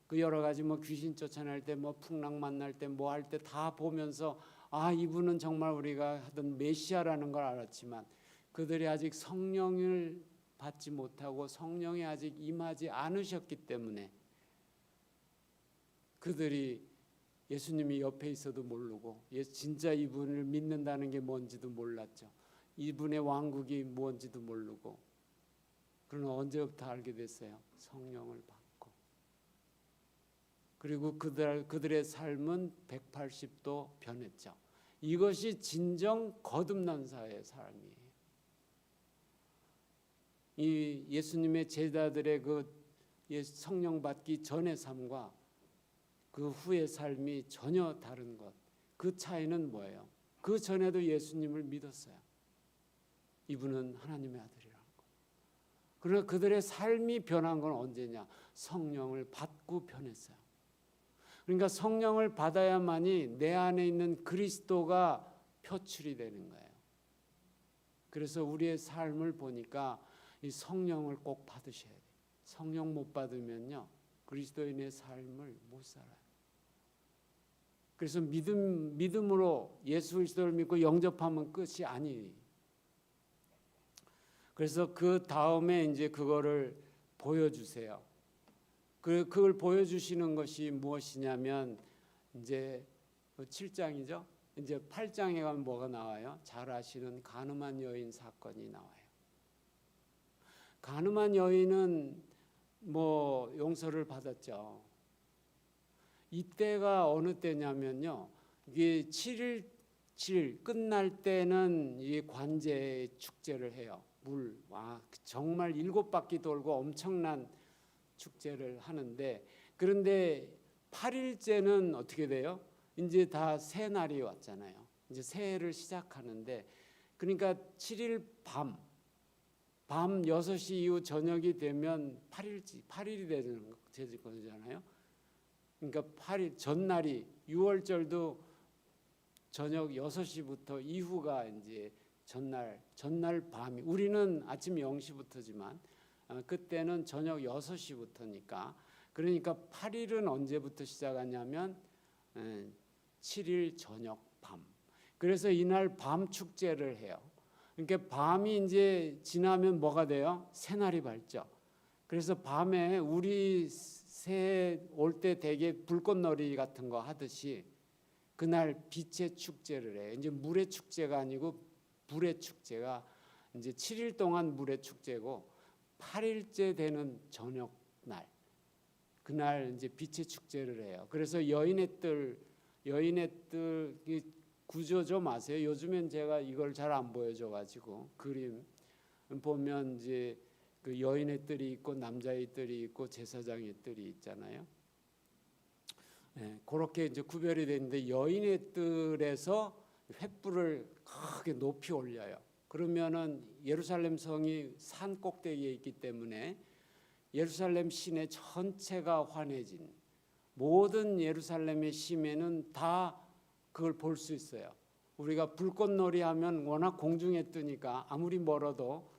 그 여러 가지 뭐 귀신 쫓아낼 때 뭐 풍랑 만날 때 뭐 할 때 다 보면서 아 이분은 정말 우리가 하던 메시아라는 걸 알았지만 그들이 아직 성령을 받지 못하고 성령이 아직 임하지 않으셨기 때문에 그들이 예수님이 옆에 있어도 모르고 진짜 이분을 믿는다는 게 뭔지도 몰랐죠. 이분의 왕국이 뭔지도 모르고. 그러나 언제부터 알게 됐어요? 성령을 받고. 그리고 그들의 삶은 180도 변했죠. 이것이 진정 거듭난 삶이에요. 이 예수님의 제자들의 그 성령 받기 전의 삶과 그 후의 삶이 전혀 다른 것. 그 차이는 뭐예요? 그 전에도 예수님을 믿었어요. 이분은 하나님의 아들이라는 것. 그러나 그들의 삶이 변한 건 언제냐? 성령을 받고 변했어요. 그러니까 성령을 받아야만이 내 안에 있는 그리스도가 표출이 되는 거예요. 그래서 우리의 삶을 보니까 이 성령을 꼭 받으셔야 돼요. 성령 못 받으면요 그리스도인의 삶을 못 살아요. 그래서 믿음으로 예수 그리스도를 믿고 영접하면 끝이 아니에요. 그래서 그 다음에 이제 그거를 보여주세요. 그걸 보여주시는 것이 무엇이냐면 이제 7장이죠. 이제 8장에 가면 뭐가 나와요? 잘 아시는 간음한 여인 사건이 나와요. 간음한 여인은 뭐 용서를 받았죠. 이때가 어느 때냐면요. 이게 7일 끝날 때는 이 관제 축제를 해요. 정말 7바퀴 돌고 엄청난 축제를 하는데 그런데 8일째는 어떻게 돼요? 이제 다 새날이 왔잖아요. 이제 새해를 시작하는데 그러니까 7일 밤 6시 이후 저녁이 되면 8일이 되는 거잖아요. 그러니까 8일 전날이 6월절도 저녁 6시부터 이후가 이제 전날 밤이 우리는 아침 0시부터지만 그때는 저녁 6시부터니까 그러니까 8일은 언제부터 시작하냐면 7일 저녁 밤. 그래서 이날 밤 축제를 해요. 그러니까 밤이 이제 지나면 뭐가 돼요? 새날이 밝죠. 그래서 밤에 우리 새해 올 때 되게 불꽃놀이 같은 거 하듯이 그날 빛의 축제를 해요. 이제 물의 축제가 아니고 불의 축제가 이제 7일 동안 물의 축제고 8일째 되는 저녁 날 그날 이제 빛의 축제를 해요. 그래서 여인의 뜰 구조 좀 아세요? 요즘엔 제가 이걸 잘 안 보여줘가지고 그림 보면 이제 그 여인의 뜰이 있고 남자의 뜰이 있고 제사장의 뜰이 있잖아요. 네, 그렇게 이제 구별이 되는데 여인의 뜰에서 횃불을 크게 높이 올려요. 그러면은 예루살렘 성이 산 꼭대기에 있기 때문에 예루살렘 시내 전체가 환해진 모든 예루살렘의 시민은 다 그걸 볼 수 있어요. 우리가 불꽃놀이 하면 워낙 공중에 뜨니까 아무리 멀어도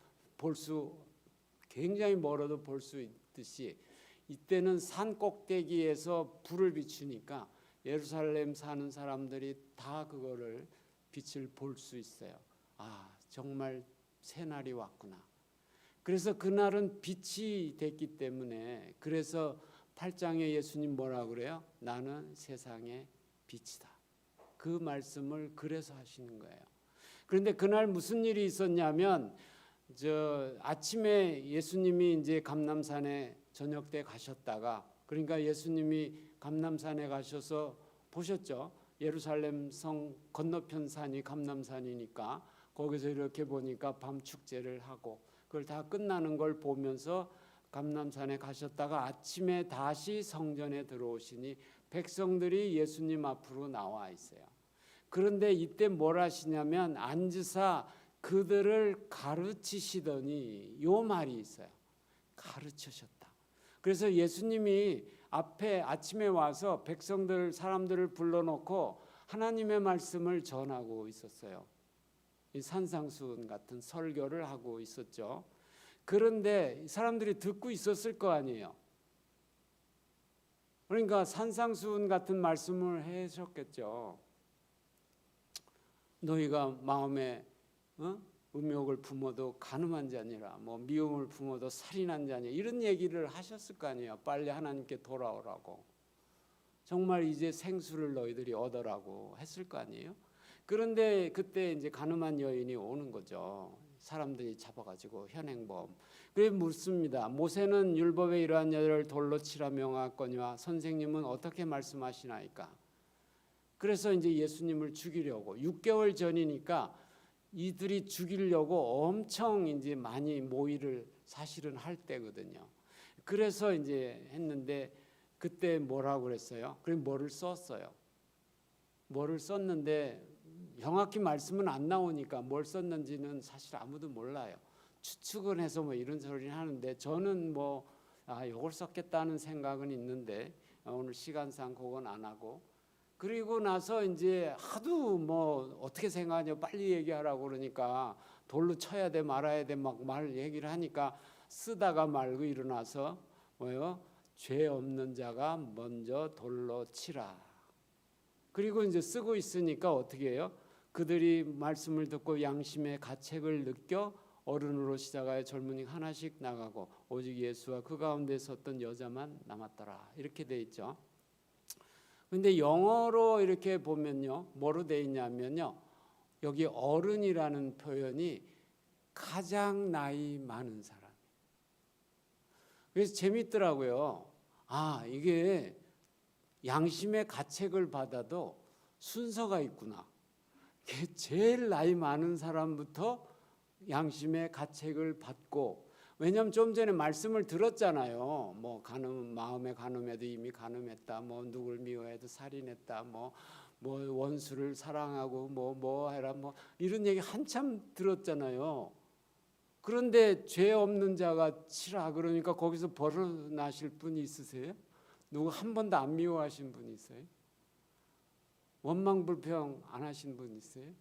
굉장히 멀어도 볼 수 있듯이 이때는 산 꼭대기에서 불을 비추니까 예루살렘 사는 사람들이 다 그거를 빛을 볼 수 있어요. 아, 정말 새날이 왔구나. 그래서 그날은 빛이 됐기 때문에 그래서 8장에 예수님 뭐라 그래요? 나는 세상의 빛이다. 그 말씀을 그래서 하시는 거예요. 그런데 그날 무슨 일이 있었냐면 아침에 예수님이 이제 감람산에 저녁 때 가셨다가 그러니까 예수님이 감람산에 가셔서 보셨죠. 예루살렘 성 건너편 산이 감람산이니까 거기서 이렇게 보니까 밤 축제를 하고 그걸 다 끝나는 걸 보면서 감람산에 가셨다가 아침에 다시 성전에 들어오시니 백성들이 예수님 앞으로 나와 있어요. 그런데 이때 뭘 하시냐면 앉으사 그들을 가르치시더니 요 말이 있어요. 가르치셨다. 그래서 예수님이 앞에 아침에 와서 백성들 사람들을 불러놓고 하나님의 말씀을 전하고 있었어요. 이 산상수훈 같은 설교를 하고 있었죠. 그런데 사람들이 듣고 있었을 거 아니에요. 그러니까 산상수훈 같은 말씀을 하셨겠죠. 너희가 마음에 음욕을 품어도 간음한 자니라, 뭐 미움을 품어도 살인한 자니, 이런 얘기를 하셨을 거 아니에요. 빨리 하나님께 돌아오라고, 정말 이제 생수를 너희들이 얻으라고 했을 거 아니에요. 그런데 그때 이제 간음한 여인이 오는 거죠. 사람들이 잡아가지고 현행범. 그래 묻습니다. 모세는 율법에 이러한 여자를 돌로 치라 명하거니와 선생님은 어떻게 말씀하시나이까? 그래서 이제 예수님을 죽이려고 6개월 전이니까 이들이 죽이려고 엄청 이제 많이 모의를 사실은 할 때거든요. 그래서 이제 했는데 그때 뭐라고 그랬어요? 그럼 뭐를 썼어요? 뭐를 썼는데 정확히 말씀은 안 나오니까 뭘 썼는지는 사실 아무도 몰라요. 추측은 해서 뭐 이런 소리를 하는데 저는 뭐 이걸 썼겠다는 생각은 있는데 오늘 시간상 그건 안 하고, 그리고 나서 이제 하도 뭐 어떻게 생각하냐 빨리 얘기하라고 그러니까 돌로 쳐야 돼 말아야 돼 막 말 얘기를 하니까 쓰다가 말고 일어나서 뭐요? 죄 없는 자가 먼저 돌로 치라. 그리고 이제 쓰고 있으니까 어떻게 해요? 그들이 말씀을 듣고 양심의 가책을 느껴 어른으로 시작하여 젊은이 하나씩 나가고 오직 예수와 그 가운데 섰던 여자만 남았더라. 이렇게 돼 있죠. 근데 영어로 이렇게 보면요, 뭐로 돼 있냐면요, 여기 어른이라는 표현이 가장 나이 많은 사람. 그래서 재밌더라고요. 이게 양심의 가책을 받아도 순서가 있구나. 제일 나이 많은 사람부터 양심의 가책을 받고, 왜냐하면 좀 전에 말씀을 들었잖아요. 뭐 마음에 간음해도 이미 간음했다. 뭐 누굴 미워해도 살인했다. 뭐 원수를 사랑하고 뭐 해라. 뭐 이런 얘기 한참 들었잖아요. 그런데 죄 없는 자가 치라 그러니까 거기서 벗어나실 분이 있으세요? 누구 한 번도 안 미워하신 분 있어요? 원망불평 안 하신 분 있어요?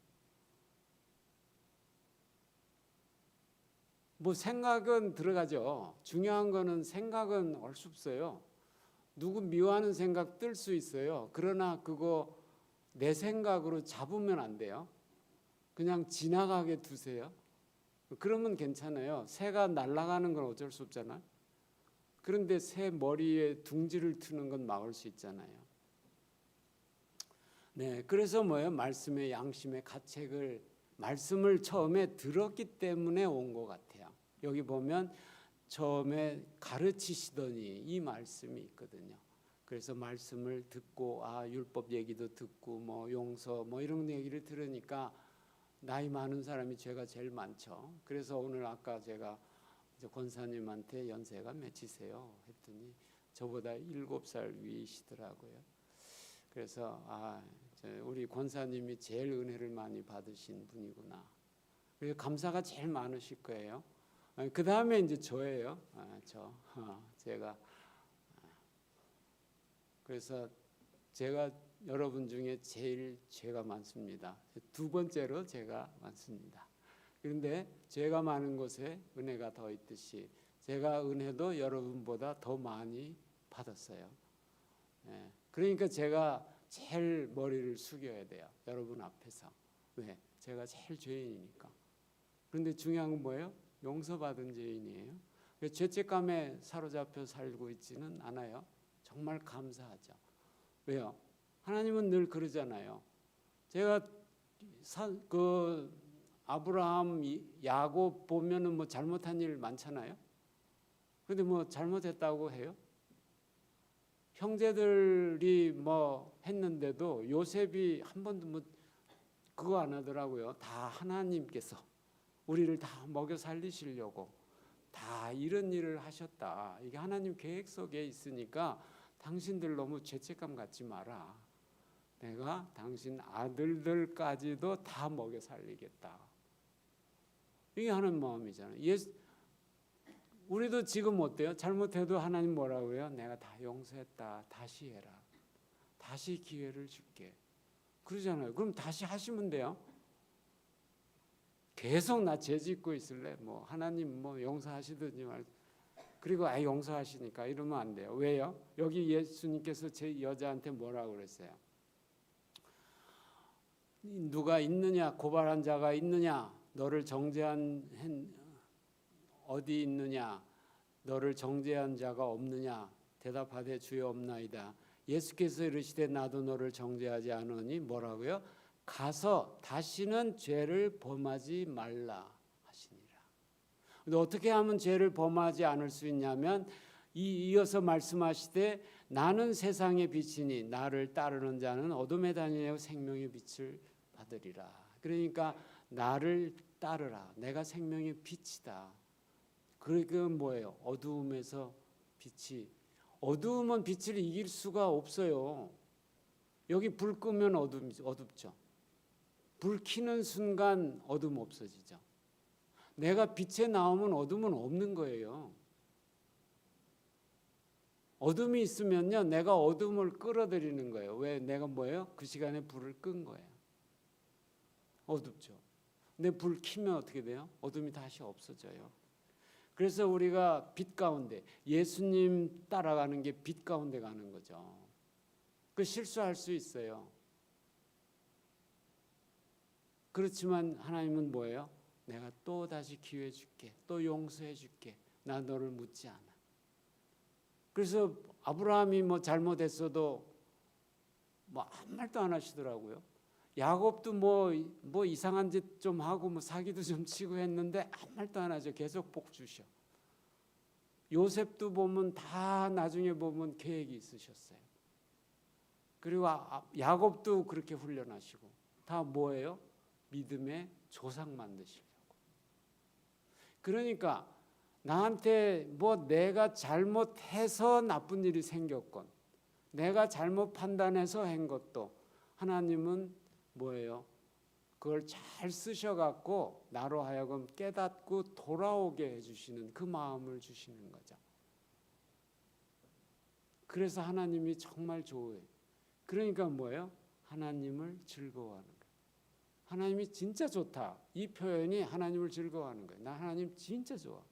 뭐 생각은 들어가죠. 중요한 거는 생각은 올 수 없어요. 누구 미워하는 생각 뜰 수 있어요. 그러나 그거 내 생각으로 잡으면 안 돼요. 그냥 지나가게 두세요. 그러면 괜찮아요. 새가 날아가는 건 어쩔 수 없잖아요. 그런데 새 머리에 둥지를 트는 건 막을 수 있잖아요. 네, 그래서 뭐예요? 말씀의 양심의 가책을, 말씀을 처음에 들었기 때문에 온 것 같아요. 여기 보면 처음에 가르치시더니 이 말씀이 있거든요. 그래서 말씀을 듣고 율법 얘기도 듣고 뭐 용서 뭐 이런 얘기를 들으니까 나이 많은 사람이 죄가 제일 많죠. 그래서 오늘 아까 제가 이제 권사님한테 연세가 몇이세요? 했더니 저보다 7살 위이시더라고요. 그래서 우리 권사님이 제일 은혜를 많이 받으신 분이구나. 그래서 감사가 제일 많으실 거예요. 그 다음에 이제 저예요. 제가 그래서 제가 여러분 중에 제일 죄가 많습니다. 두 번째로 죄가 많습니다. 그런데 죄가 많은 곳에 은혜가 더 있듯이 제가 은혜도 여러분보다 더 많이 받았어요. 그러니까 제가 제일 머리를 숙여야 돼요. 여러분 앞에서. 왜? 제가 제일 죄인이니까. 그런데 중요한 건 뭐예요? 용서받은 죄인이에요. 죄책감에 사로잡혀 살고 있지는 않아요. 정말 감사하죠. 왜요? 하나님은 늘 그러잖아요. 제가 아브라함, 야곱 보면은 뭐 잘못한 일 많잖아요. 그런데 뭐 잘못했다고 해요? 형제들이 뭐 했는데도 요셉이 한 번도 뭐 그거 안 하더라고요. 다 하나님께서 우리를 다 먹여 살리시려고 다 이런 일을 하셨다. 이게 하나님 계획 속에 있으니까 당신들 너무 죄책감 갖지 마라. 내가 당신 아들들까지도 다 먹여 살리겠다. 이게 하나님 마음이잖아요. 우리도 지금 어때요? 잘못해도 하나님 뭐라고 해요? 내가 다 용서했다. 다시 해라. 다시 기회를 줄게. 그러잖아요. 그럼 다시 하시면 돼요. 계속 나 죄 짓고 있을래? 뭐 하나님 뭐 용서하시든지 말. 그리고 용서하시니까 이러면 안 돼요. 왜요? 여기 예수님께서 제 여자한테 뭐라고 그랬어요? 누가 있느냐? 고발한 자가 있느냐? 너를 정죄한 어디 있느냐? 너를 정죄한 자가 없느냐? 대답하되 주여 없나이다. 예수께서 이르시되 나도 너를 정죄하지 않으니 뭐라고요? 가서 다시는 죄를 범하지 말라 하시니라. 근데 어떻게 하면 죄를 범하지 않을 수 있냐면 이어서 말씀하시되 나는 세상의 빛이니 나를 따르는 자는 어둠에 다니며 생명의 빛을 받으리라. 그러니까 나를 따르라. 내가 생명의 빛이다. 그게 뭐예요? 어두움에서 빛이. 어두움은 빛을 이길 수가 없어요. 여기 불 끄면 어둡죠. 불 켜는 순간 어둠 없어지죠. 내가 빛에 나오면 어둠은 없는 거예요. 어둠이 있으면요, 내가 어둠을 끌어들이는 거예요. 왜? 내가 뭐예요? 그 시간에 불을 끈 거예요. 어둡죠. 근데 불 켜면 어떻게 돼요? 어둠이 다시 없어져요. 그래서 우리가 빛 가운데, 예수님 따라가는 게 빛 가운데 가는 거죠. 그 실수할 수 있어요. 그렇지만 하나님은 뭐예요? 내가 또 다시 기회 줄게. 또 용서해 줄게. 나 너를 묻지 않아. 그래서 아브라함이 뭐 잘못했어도 뭐 아무 말도 안 하시더라고요. 야곱도 뭐 이상한 짓 좀 하고 뭐 사기도 좀 치고 했는데 아무 말도 안 하죠. 계속 복 주셔. 요셉도 보면 다 나중에 보면 계획이 있으셨어요. 그리고 야곱도 그렇게 훈련하시고 다 뭐예요? 믿음의 조상 만드시려고. 그러니까 나한테 뭐 내가 잘못해서 나쁜 일이 생겼건 내가 잘못 판단해서 한 것도 하나님은 뭐예요? 그걸 잘 쓰셔갖고 나로 하여금 깨닫고 돌아오게 해주시는 그 마음을 주시는 거죠. 그래서 하나님이 정말 좋아요. 그러니까 뭐예요? 하나님을 즐거워하는 거예요. 하나님이 진짜 좋다. 이 표현이 하나님을 즐거워하는 거예요. 나 하나님 진짜 좋아.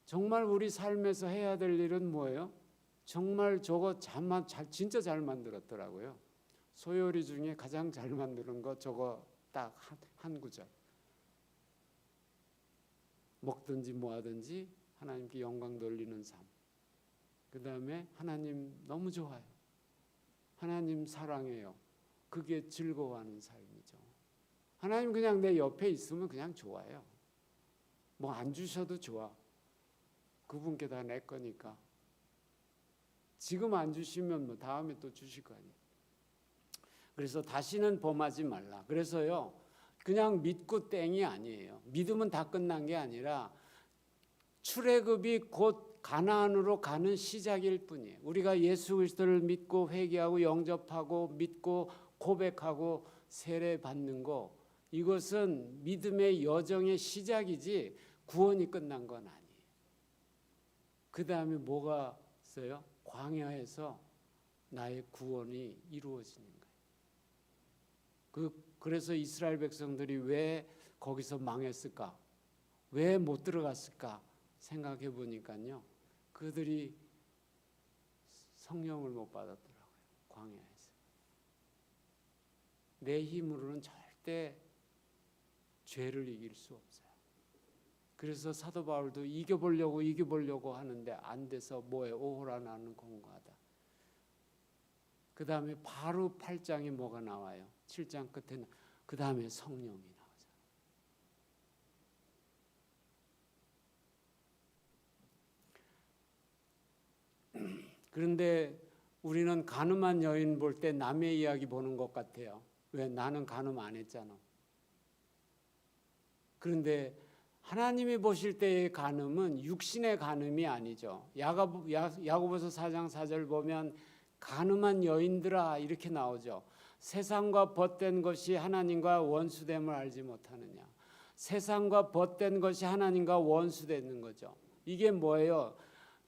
정말 우리 삶에서 해야 될 일은 뭐예요? 정말 저거 진짜 잘 만들었더라고요. 소요리 중에 가장 잘 만드는 거 저거 딱 한 구절. 먹든지 뭐하든지 하나님께 영광 돌리는 삶. 그 다음에 하나님 너무 좋아요. 하나님 사랑해요. 그게 즐거워하는 삶이죠. 하나님 그냥 내 옆에 있으면 그냥 좋아요. 뭐 안 주셔도 좋아. 그분께 다 내 거니까. 지금 안 주시면 뭐 다음에 또 주실 거 아니에요. 그래서 다시는 범하지 말라. 그래서요, 그냥 믿고 땡이 아니에요. 믿음은 다 끝난 게 아니라 출애굽이 곧 가나안으로 가는 시작일 뿐이에요. 우리가 예수 그리스도를 믿고 회개하고 영접하고 믿고 고백하고 세례 받는 거, 이것은 믿음의 여정의 시작이지 구원이 끝난 건 아니에요. 그 다음에 뭐가 있어요? 광야에서 나의 구원이 이루어지는 거예요. 그래서 이스라엘 백성들이 왜 거기서 망했을까? 왜 못 들어갔을까? 생각해 보니까요, 그들이 성령을 못 받았더라고요. 광야에서. 내 힘으로는 절대 죄를 이길 수 없어요. 그래서 사도 바울도 이겨보려고 하는데 안 돼서 뭐에 오호라 나는 공고하다. 그 다음에 바로 8장에 뭐가 나와요? 7장 끝에는 그 다음에 성령이 나오잖아요. 그런데 우리는 간음한 여인 볼 때 남의 이야기 보는 것 같아요. 왜? 나는 간음 안 했잖아. 그런데 하나님이 보실 때의 간음은 육신의 간음이 아니죠. 야고보서 4장 4절 보면 간음한 여인들아 이렇게 나오죠. 세상과 벗된 것이 하나님과 원수됨을 알지 못하느냐. 세상과 벗된 것이 하나님과 원수되는 거죠. 이게 뭐예요?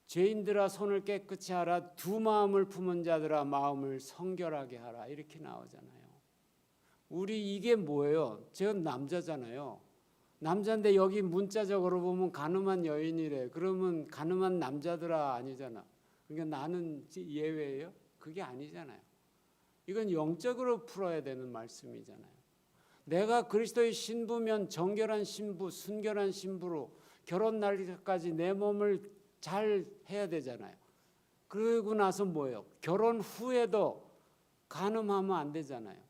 죄인들아 손을 깨끗이 하라, 두 마음을 품은 자들아 마음을 성결하게 하라, 이렇게 나오잖아요. 우리 이게 뭐예요? 제가 남자잖아요. 남자인데 여기 문자적으로 보면 가늠한 여인이래. 그러면 가늠한 남자들아 아니잖아. 그러니까 나는 예외예요? 그게 아니잖아요. 이건 영적으로 풀어야 되는 말씀이잖아요. 내가 그리스도의 신부면 정결한 신부, 순결한 신부로 결혼 날까지 내 몸을 잘 해야 되잖아요. 그러고 나서 뭐예요? 결혼 후에도 간음하면 안 되잖아요.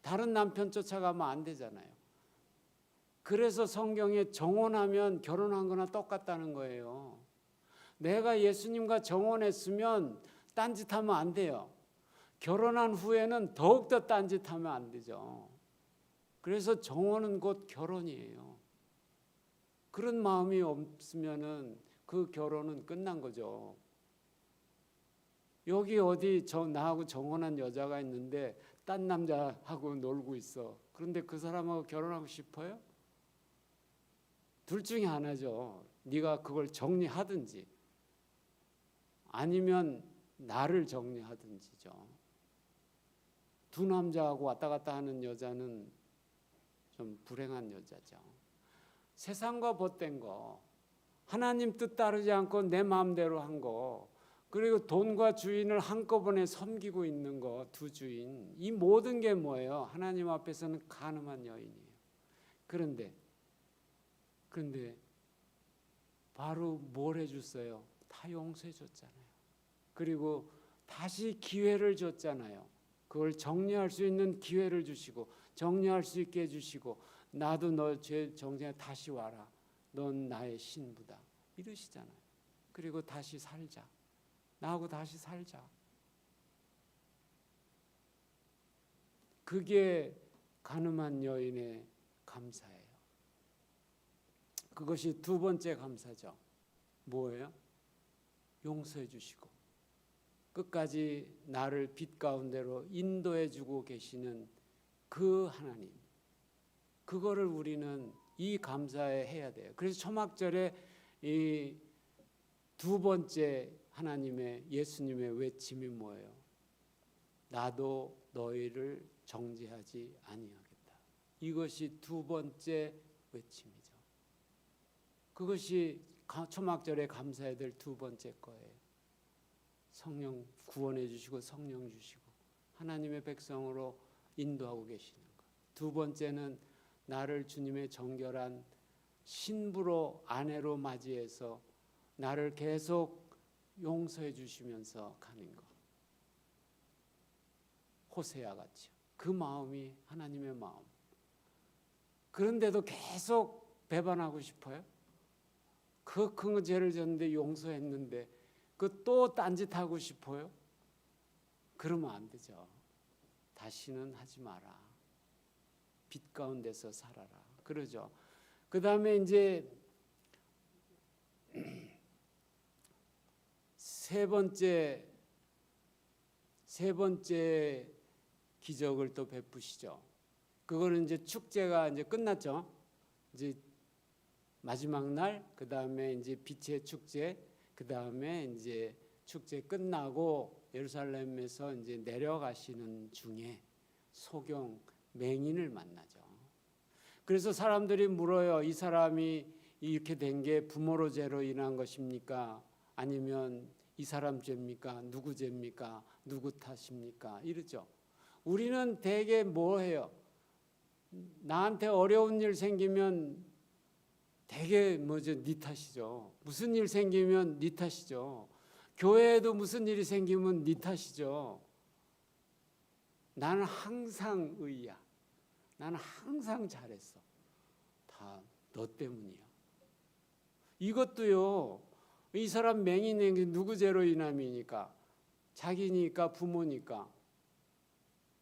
다른 남편 쫓아가면 안 되잖아요. 그래서 성경에 정혼하면 결혼한 거나 똑같다는 거예요. 내가 예수님과 정혼했으면 딴짓하면 안 돼요. 결혼한 후에는 더욱더 딴짓하면 안 되죠. 그래서 정혼은 곧 결혼이에요. 그런 마음이 없으면은 그 결혼은 끝난 거죠. 여기 어디 나하고 정혼한 여자가 있는데 딴 남자하고 놀고 있어. 그런데 그 사람하고 결혼하고 싶어요? 둘 중에 하나죠. 네가 그걸 정리하든지 아니면 나를 정리하든지죠. 두 남자하고 왔다 갔다 하는 여자는 좀 불행한 여자죠. 세상과 벗된 거, 하나님 뜻 따르지 않고 내 마음대로 한 거, 그리고 돈과 주인을 한꺼번에 섬기고 있는 거, 두 주인, 이 모든 게 뭐예요? 하나님 앞에서는 간음한 여인이에요. 그런데 바로 뭘 해줬어요? 다 용서해 줬잖아요. 그리고 다시 기회를 줬잖아요. 그걸 정리할 수 있는 기회를 주시고 정리할 수 있게 해주시고, 나도 너 죄 정죄에 다시 와라. 넌 나의 신부다. 이러시잖아요. 그리고 다시 살자. 나하고 다시 살자. 그게 간음한 여인의 감사예요. 그것이 두 번째 감사죠. 뭐예요? 용서해 주시고 끝까지 나를 빛 가운데로 인도해 주고 계시는 그 하나님, 그거를 우리는 이 감사에 해야 돼요. 그래서 초막절에 이 두 번째 하나님의, 예수님의 외침이 뭐예요? 나도 너희를 정죄하지 아니하겠다. 이것이 두 번째 외침이죠. 그것이 초막절에 감사해야 될 두 번째 거예요. 성령 구원해 주시고 성령 주시고 하나님의 백성으로 인도하고 계시는 것. 두 번째는 나를 주님의 정결한 신부로, 아내로 맞이해서 나를 계속 용서해 주시면서 가는 것. 호세아 같이 그 마음이 하나님의 마음. 그런데도 계속 배반하고 싶어요? 그 큰 죄를 졌는데 용서했는데 그 또 딴짓하고 싶어요? 그러면 안 되죠. 다시는 하지 마라. 빛 가운데서 살아라. 그러죠. 그 다음에 이제 세 번째 기적을 또 베푸시죠. 그거는 이제 축제가 이제 끝났죠. 이제 마지막 날, 그 다음에 이제 빛의 축제, 그 다음에 이제 축제 끝나고 예루살렘에서 이제 내려가시는 중에 소경 맹인을 만나죠. 그래서 사람들이 물어요. 이 사람이 이렇게 된 게 부모로 죄로 인한 것입니까? 아니면 이 사람 죄입니까? 누구 죄입니까? 누구 탓입니까? 이러죠. 우리는 대개 뭐 해요? 나한테 어려운 일 생기면 되게 네 탓이죠. 무슨 일 생기면 네 탓이죠. 교회에도 무슨 일이 생기면 네 탓이죠. 나는 항상 의야. 나는 항상 잘했어. 다 너 때문이야. 이것도요. 이 사람 맹인인 게 누구 죄로 인함이니까? 자기니까, 부모니까.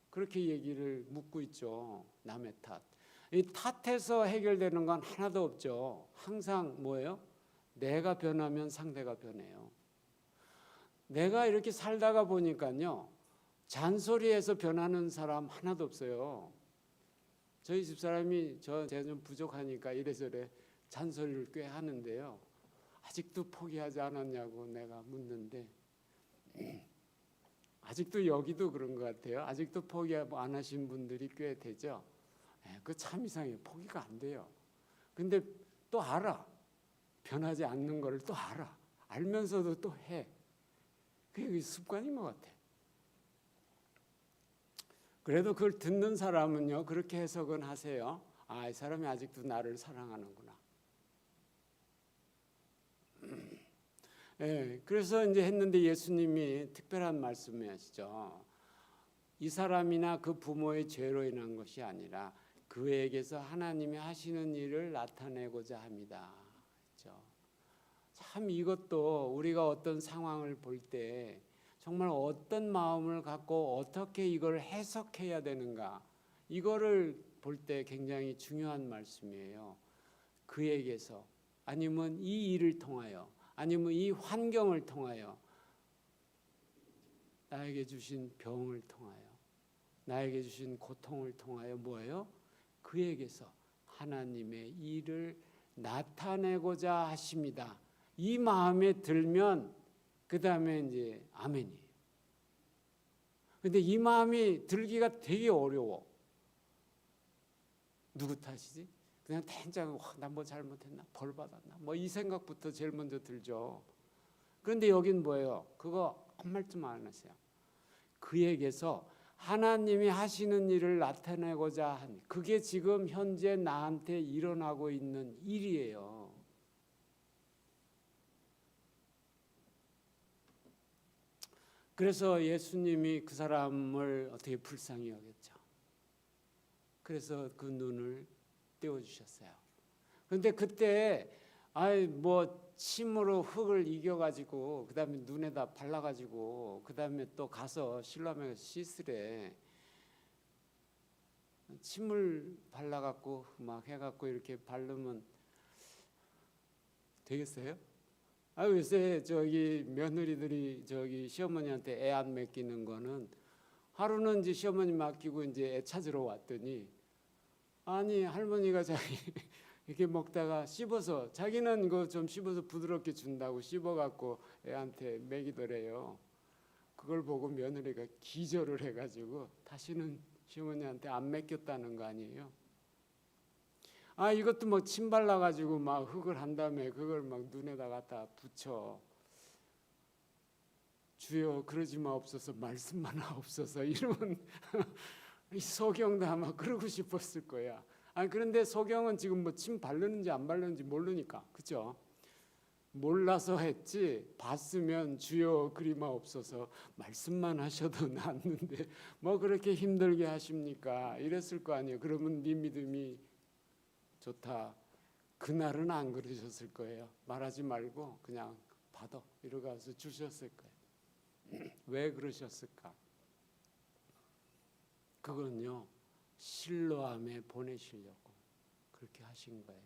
그렇게 얘기를 묻고 있죠. 남의 탓. 이 탓해서 해결되는 건 하나도 없죠. 항상 뭐예요? 내가 변하면 상대가 변해요. 내가 이렇게 살다가 보니까요. 잔소리해서 변하는 사람 하나도 없어요. 저희 집사람이 제가 좀 부족하니까 이래저래 잔소리를 꽤 하는데요. 아직도 포기하지 않았냐고 내가 묻는데 아직도 여기도 그런 것 같아요. 아직도 포기 안 하신 분들이 꽤 되죠. 그 참 이상해요. 포기가 안 돼요. 근데 또 알아. 변하지 않는 걸 또 알아. 알면서도 또 해. 그게 습관인 것 같아. 그래도 그걸 듣는 사람은요, 그렇게 해석은 하세요. 아, 이 사람이 아직도 나를 사랑하는구나. 그래서 이제 했는데 예수님이 특별한 말씀을 하시죠. 이 사람이나 그 부모의 죄로 인한 것이 아니라 그에게서 하나님이 하시는 일을 나타내고자 합니다. 그렇죠? 참 이것도 우리가 어떤 상황을 볼 때 정말 어떤 마음을 갖고 어떻게 이걸 해석해야 되는가, 이거를 볼 때 굉장히 중요한 말씀이에요. 그에게서, 아니면 이 일을 통하여, 아니면 이 환경을 통하여, 나에게 주신 병을 통하여, 나에게 주신 고통을 통하여 뭐예요? 그에게서 하나님의 일을 나타내고자 하십니다. 이 마음에 들면 그 다음에 이제 아멘이에요. 근데 이 마음이 들기가 되게 어려워. 누구 탓이지? 그냥 된장, 난 뭐 잘못했나? 벌 받았나? 뭐 이 생각부터 제일 먼저 들죠. 그런데 여긴 뭐예요? 그거 한 말씀 안 하세요. 그에게서 하나님이 하시는 일을 나타내고자 한, 그게 지금 현재 나한테 일어나고 있는 일이에요. 그래서 예수님이 그 사람을 어떻게 불쌍히 여겼죠. 그래서 그 눈을 떼어주셨어요. 그런데 그때 뭐 침으로 흙을 이겨가지고 그 다음에 눈에다 발라가지고 그 다음에 또 가서 실로암에 씻으래. 침을 발라갖고 막 해갖고 이렇게 바르면 되겠어요? 요새 저기 며느리들이 저기 시어머니한테 애 안 맡기는 거는 하루는 이제 시어머니 맡기고 이제 애 찾으러 왔더니 아니 할머니가 자기 이렇게 먹다가 씹어서 자기는 그 좀 씹어서 부드럽게 준다고 씹어갖고 애한테 먹이더래요. 그걸 보고 며느리가 기절을 해가지고 다시는 시어머니한테 안 맡겼다는 거 아니에요? 이것도 뭐 침 발라가지고 막 흙을 한 다음에 그걸 막 눈에다 갖다 붙여. 주여 그러지 마옵소서, 말씀만 하옵소서 이러면 이 소경도 아마 그러고 싶었을 거야. 그런데 소경은 지금 뭐 침 바르는지 안 바르는지 모르니까, 그죠? 몰라서 했지, 봤으면 주여 그리 마옵소서, 말씀만 하셔도 낫는데 뭐 그렇게 힘들게 하십니까? 이랬을 거 아니에요. 그러면 네 믿음이 좋다. 그날은 안 그러셨을 거예요. 말하지 말고 그냥 받아 이러고서 주셨을 거예요. 왜 그러셨을까? 그건요, 실로암에 보내시려고 그렇게 하신 거예요.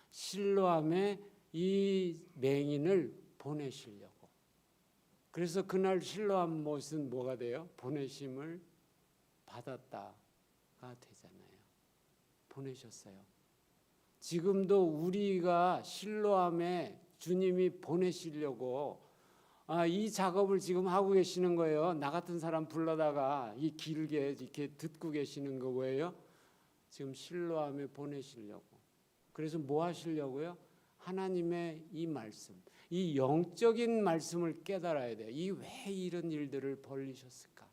실로암에 이 맹인을 보내시려고. 그래서 그날 실로암 못은 뭐가 돼요? 보내심을 받았다가 되잖아요. 보내셨어요. 지금도 우리가 실로암에 주님이 보내시려고 이 작업을 지금 하고 계시는 거예요. 나 같은 사람 불러다가 이 길게 이렇게 듣고 계시는 거예요. 지금 실로암에 보내시려고. 그래서 뭐 하시려고요? 하나님의 이 말씀, 이 영적인 말씀을 깨달아야 돼요. 왜 이런 일들을 벌리셨을까?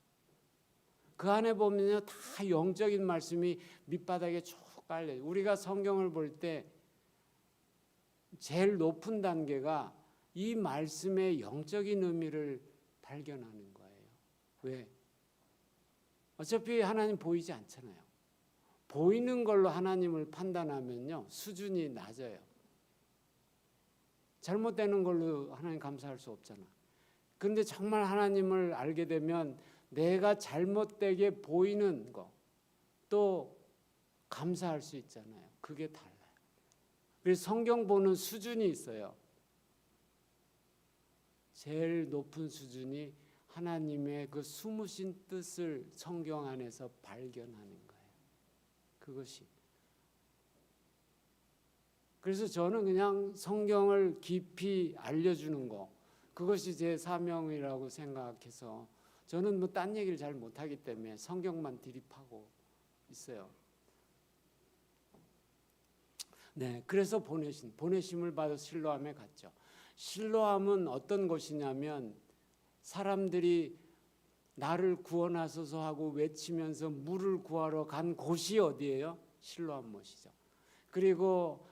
그 안에 보면요, 다 영적인 말씀이 밑바닥에 쭉 깔려요. 우리가 성경을 볼 때 제일 높은 단계가 이 말씀의 영적인 의미를 발견하는 거예요. 왜? 어차피 하나님 보이지 않잖아요. 보이는 걸로 하나님을 판단하면요, 수준이 낮아요. 잘못되는 걸로 하나님 감사할 수 없잖아. 그런데 정말 하나님을 알게 되면 내가 잘못되게 보이는 거 또 감사할 수 있잖아요. 그게 달라요. 그래서 성경 보는 수준이 있어요. 제일 높은 수준이 하나님의 그 숨으신 뜻을 성경 안에서 발견하는 거예요. 그것이. 그래서 저는 그냥 성경을 깊이 알려주는 거, 그것이 제 사명이라고 생각해서 저는 뭐 딴 얘기를 잘 못하기 때문에 성경만 드립하고 있어요. 네, 그래서 보내심을 받아 실로암에 갔죠. 실로암은 어떤 곳이냐면 사람들이 나를 구원하소서 하고 외치면서 물을 구하러 간 곳이 어디예요? 실로암 못이죠. 그리고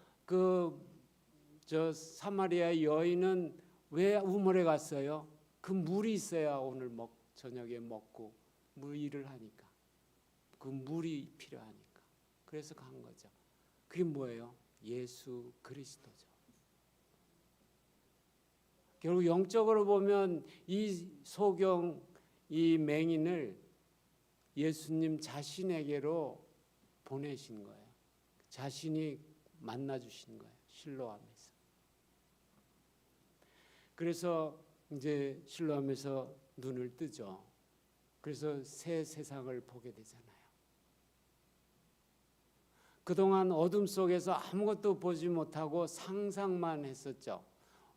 저 사마리아 여인은 왜 우물에 갔어요? 그 물이 있어야 오늘 저녁에 먹고 일을 하니까 그 물이 필요하니까 그래서 간 거죠. 그게 뭐예요? 예수 그리스도죠. 결국 영적으로 보면 이 소경, 이 맹인을 예수님 자신에게로 보내신 거예요. 자신이 만나 주신 거예요. 실로암에서. 그래서 이제 실로암에서 눈을 뜨죠. 그래서 새 세상을 보게 되잖아요. 그동안 어둠 속에서 아무것도 보지 못하고 상상만 했었죠.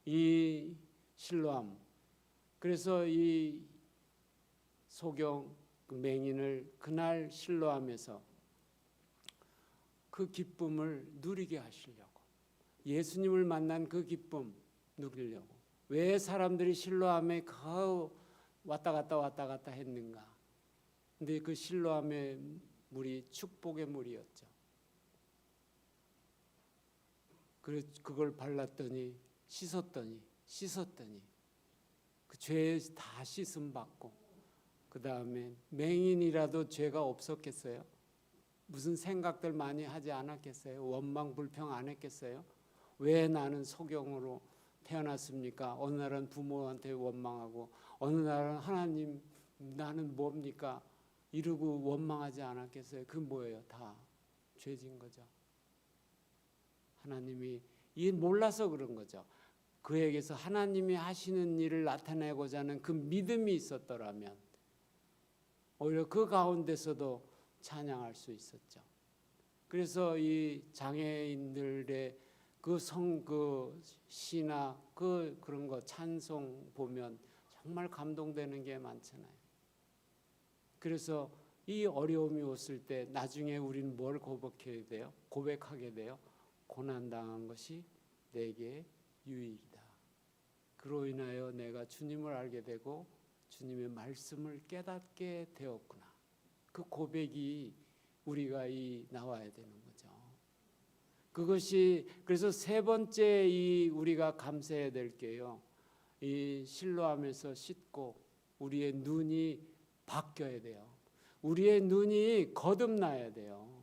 이 실로암. 그래서 이 소경 맹인을 그날 실로암에서 그 기쁨을 누리게 하시려고, 예수님을 만난 그 기쁨 누리려고. 왜 사람들이 실로암에 왔다 갔다 했는가? 근데 그 실로암의 물이 축복의 물이었죠. 그래서 그걸 발랐더니 씻었더니 그 죄에 다 씻음 받고, 그 다음에 맹인이라도 죄가 없었겠어요? 무슨 생각들 많이 하지 않았겠어요? 원망 불평 안 했겠어요? 왜 나는 소경으로 태어났습니까? 어느 날은 부모한테 원망하고 어느 날은 하나님 나는 뭡니까? 이러고 원망하지 않았겠어요? 그 뭐예요? 다 죄진 거죠. 하나님이 이 몰라서 그런 거죠. 그에게서 하나님이 하시는 일을 나타내고자 하는 그 믿음이 있었더라면 오히려 그 가운데서도 찬양할 수 있었죠. 그래서 이 장애인들의 그 시나 그런 거 찬송 보면 정말 감동되는 게 많잖아요. 그래서 이 어려움이 왔을 때 나중에 우리는 뭘 고백하게 돼요? 고난당한 것이 내게 유익이다. 그로 인하여 내가 주님을 알게 되고 주님의 말씀을 깨닫게 되었구나. 그 고백이 우리가 나와야 되는 거죠. 그것이 그래서 세 번째 우리가 감사해야 될 게요. 이 실로암에서 씻고 우리의 눈이 바뀌어야 돼요. 우리의 눈이 거듭나야 돼요.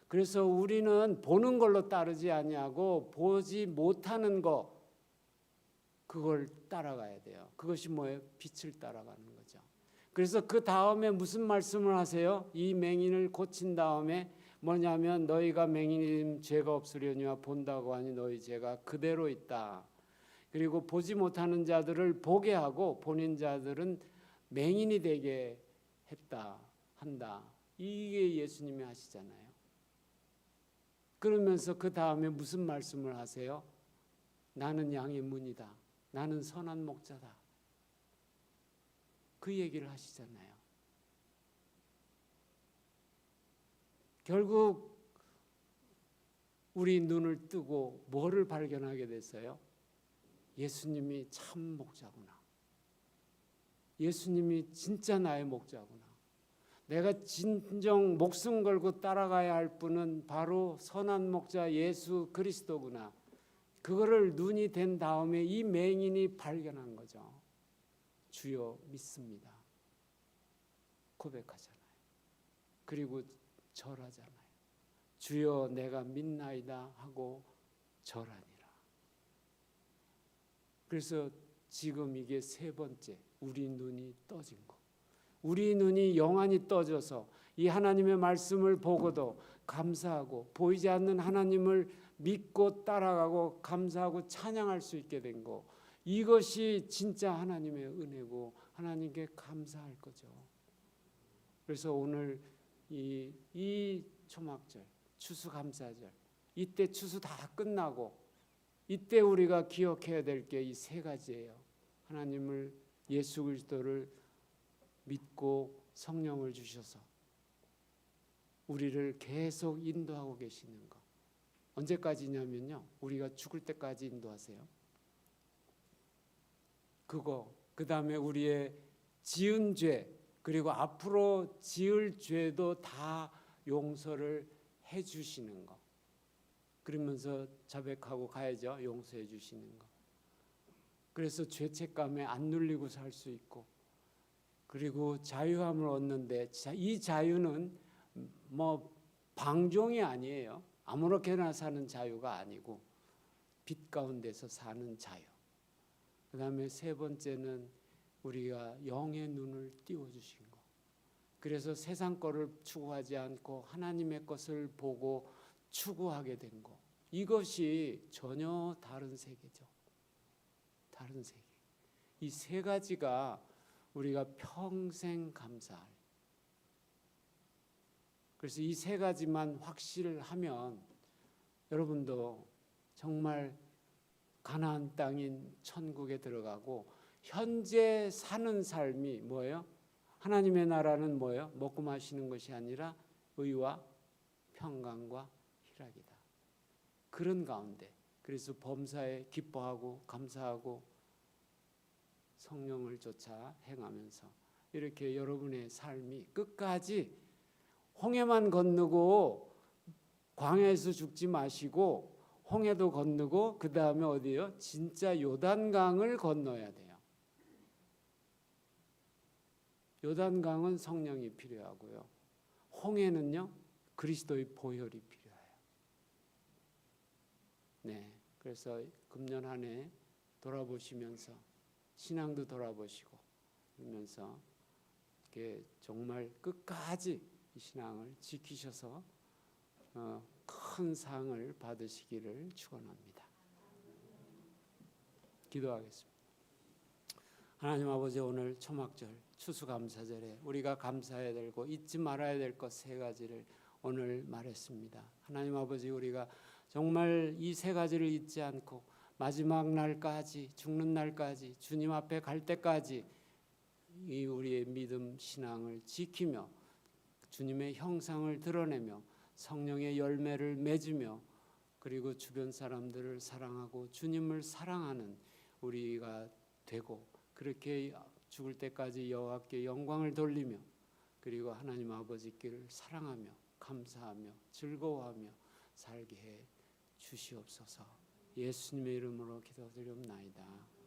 그래서 우리는 보는 걸로 따르지 아니하고 보지 못하는 거, 그걸 따라가야 돼요. 그것이 뭐예요? 빛을 따라가는 거죠. 그래서 그 다음에 무슨 말씀을 하세요? 이 맹인을 고친 다음에 뭐냐면 너희가 맹인이면 죄가 없으려니와 본다고 하니 너희 죄가 그대로 있다. 그리고 보지 못하는 자들을 보게 하고 보는 자들은 맹인이 되게 한다. 이게 예수님이 하시잖아요. 그러면서 그 다음에 무슨 말씀을 하세요? 나는 양의 문이다. 나는 선한 목자다. 그 얘기를 하시잖아요. 결국 우리 눈을 뜨고 뭐를 발견하게 됐어요? 예수님이 참 목자구나. 예수님이 진짜 나의 목자구나. 내가 진정 목숨 걸고 따라가야 할 분은 바로 선한 목자 예수 그리스도구나. 그거를 눈이 된 다음에 이 맹인이 발견한 거죠. 주여 믿습니다. 고백하잖아요. 그리고 절하잖아요. 주여 내가 믿나이다 하고 절하니라. 그래서 지금 이게 세 번째, 우리 눈이 떠진 거. 우리 눈이 영안이 떠져서 이 하나님의 말씀을 보고도 감사하고 보이지 않는 하나님을 믿고 따라가고 감사하고 찬양할 수 있게 된 거. 이것이 진짜 하나님의 은혜고 하나님께 감사할 거죠. 그래서 오늘 이 초막절, 추수감사절, 이때 추수 다 끝나고 이때 우리가 기억해야 될 게 이 세 가지예요. 하나님을, 예수 그리스도를 믿고 성령을 주셔서 우리를 계속 인도하고 계시는 것. 언제까지냐면요, 우리가 죽을 때까지 인도하세요. 그거, 그 다음에 우리의 지은 죄, 그리고 앞으로 지을 죄도 다 용서를 해주시는 거. 그러면서 자백하고 가야죠. 용서해 주시는 거. 그래서 죄책감에 안 눌리고 살 수 있고, 그리고 자유함을 얻는데, 이 자유는 뭐 방종이 아니에요. 아무렇게나 사는 자유가 아니고 빛 가운데서 사는 자유. 그 다음에 세 번째는 우리가 영의 눈을 띄워주신 거. 그래서 세상 거를 추구하지 않고 하나님의 것을 보고 추구하게 된 거. 이것이 전혀 다른 세계죠. 다른 세계. 이 세 가지가 우리가 평생 감사할. 그래서 이 세 가지만 확실하면 여러분도 정말 가나안 땅인 천국에 들어가고, 현재 사는 삶이 뭐예요? 하나님의 나라는 뭐예요? 먹고 마시는 것이 아니라 의와 평강과 희락이다. 그런 가운데, 그래서 범사에 기뻐하고 감사하고 성령을 쫓아 행하면서 이렇게 여러분의 삶이 끝까지 홍해만 건너고 광야에서 죽지 마시고 홍해도 건너고 그 다음에 어디요? 진짜 요단강을 건너야 돼요. 요단강은 성령이 필요하고요. 홍해는요, 그리스도의 보혈이 필요해요. 네, 그래서 금년 한 해 돌아보시면서 신앙도 돌아보시고 그러면서 이렇게 정말 끝까지 이 신앙을 지키셔서 큰 상을 받으시기를 축원합니다. 기도하겠습니다. 하나님 아버지, 오늘 초막절 추수감사절에 우리가 감사해야 되고 잊지 말아야 될 것 세 가지를 오늘 말했습니다. 하나님 아버지, 우리가 정말 이 세 가지를 잊지 않고 마지막 날까지, 죽는 날까지, 주님 앞에 갈 때까지 이 우리의 믿음 신앙을 지키며 주님의 형상을 드러내며 성령의 열매를 맺으며 그리고 주변 사람들을 사랑하고 주님을 사랑하는 우리가 되고, 그렇게 죽을 때까지 여호와께 영광을 돌리며 그리고 하나님 아버지께를 사랑하며 감사하며 즐거워하며 살게 해 주시옵소서. 예수님의 이름으로 기도드리옵나이다.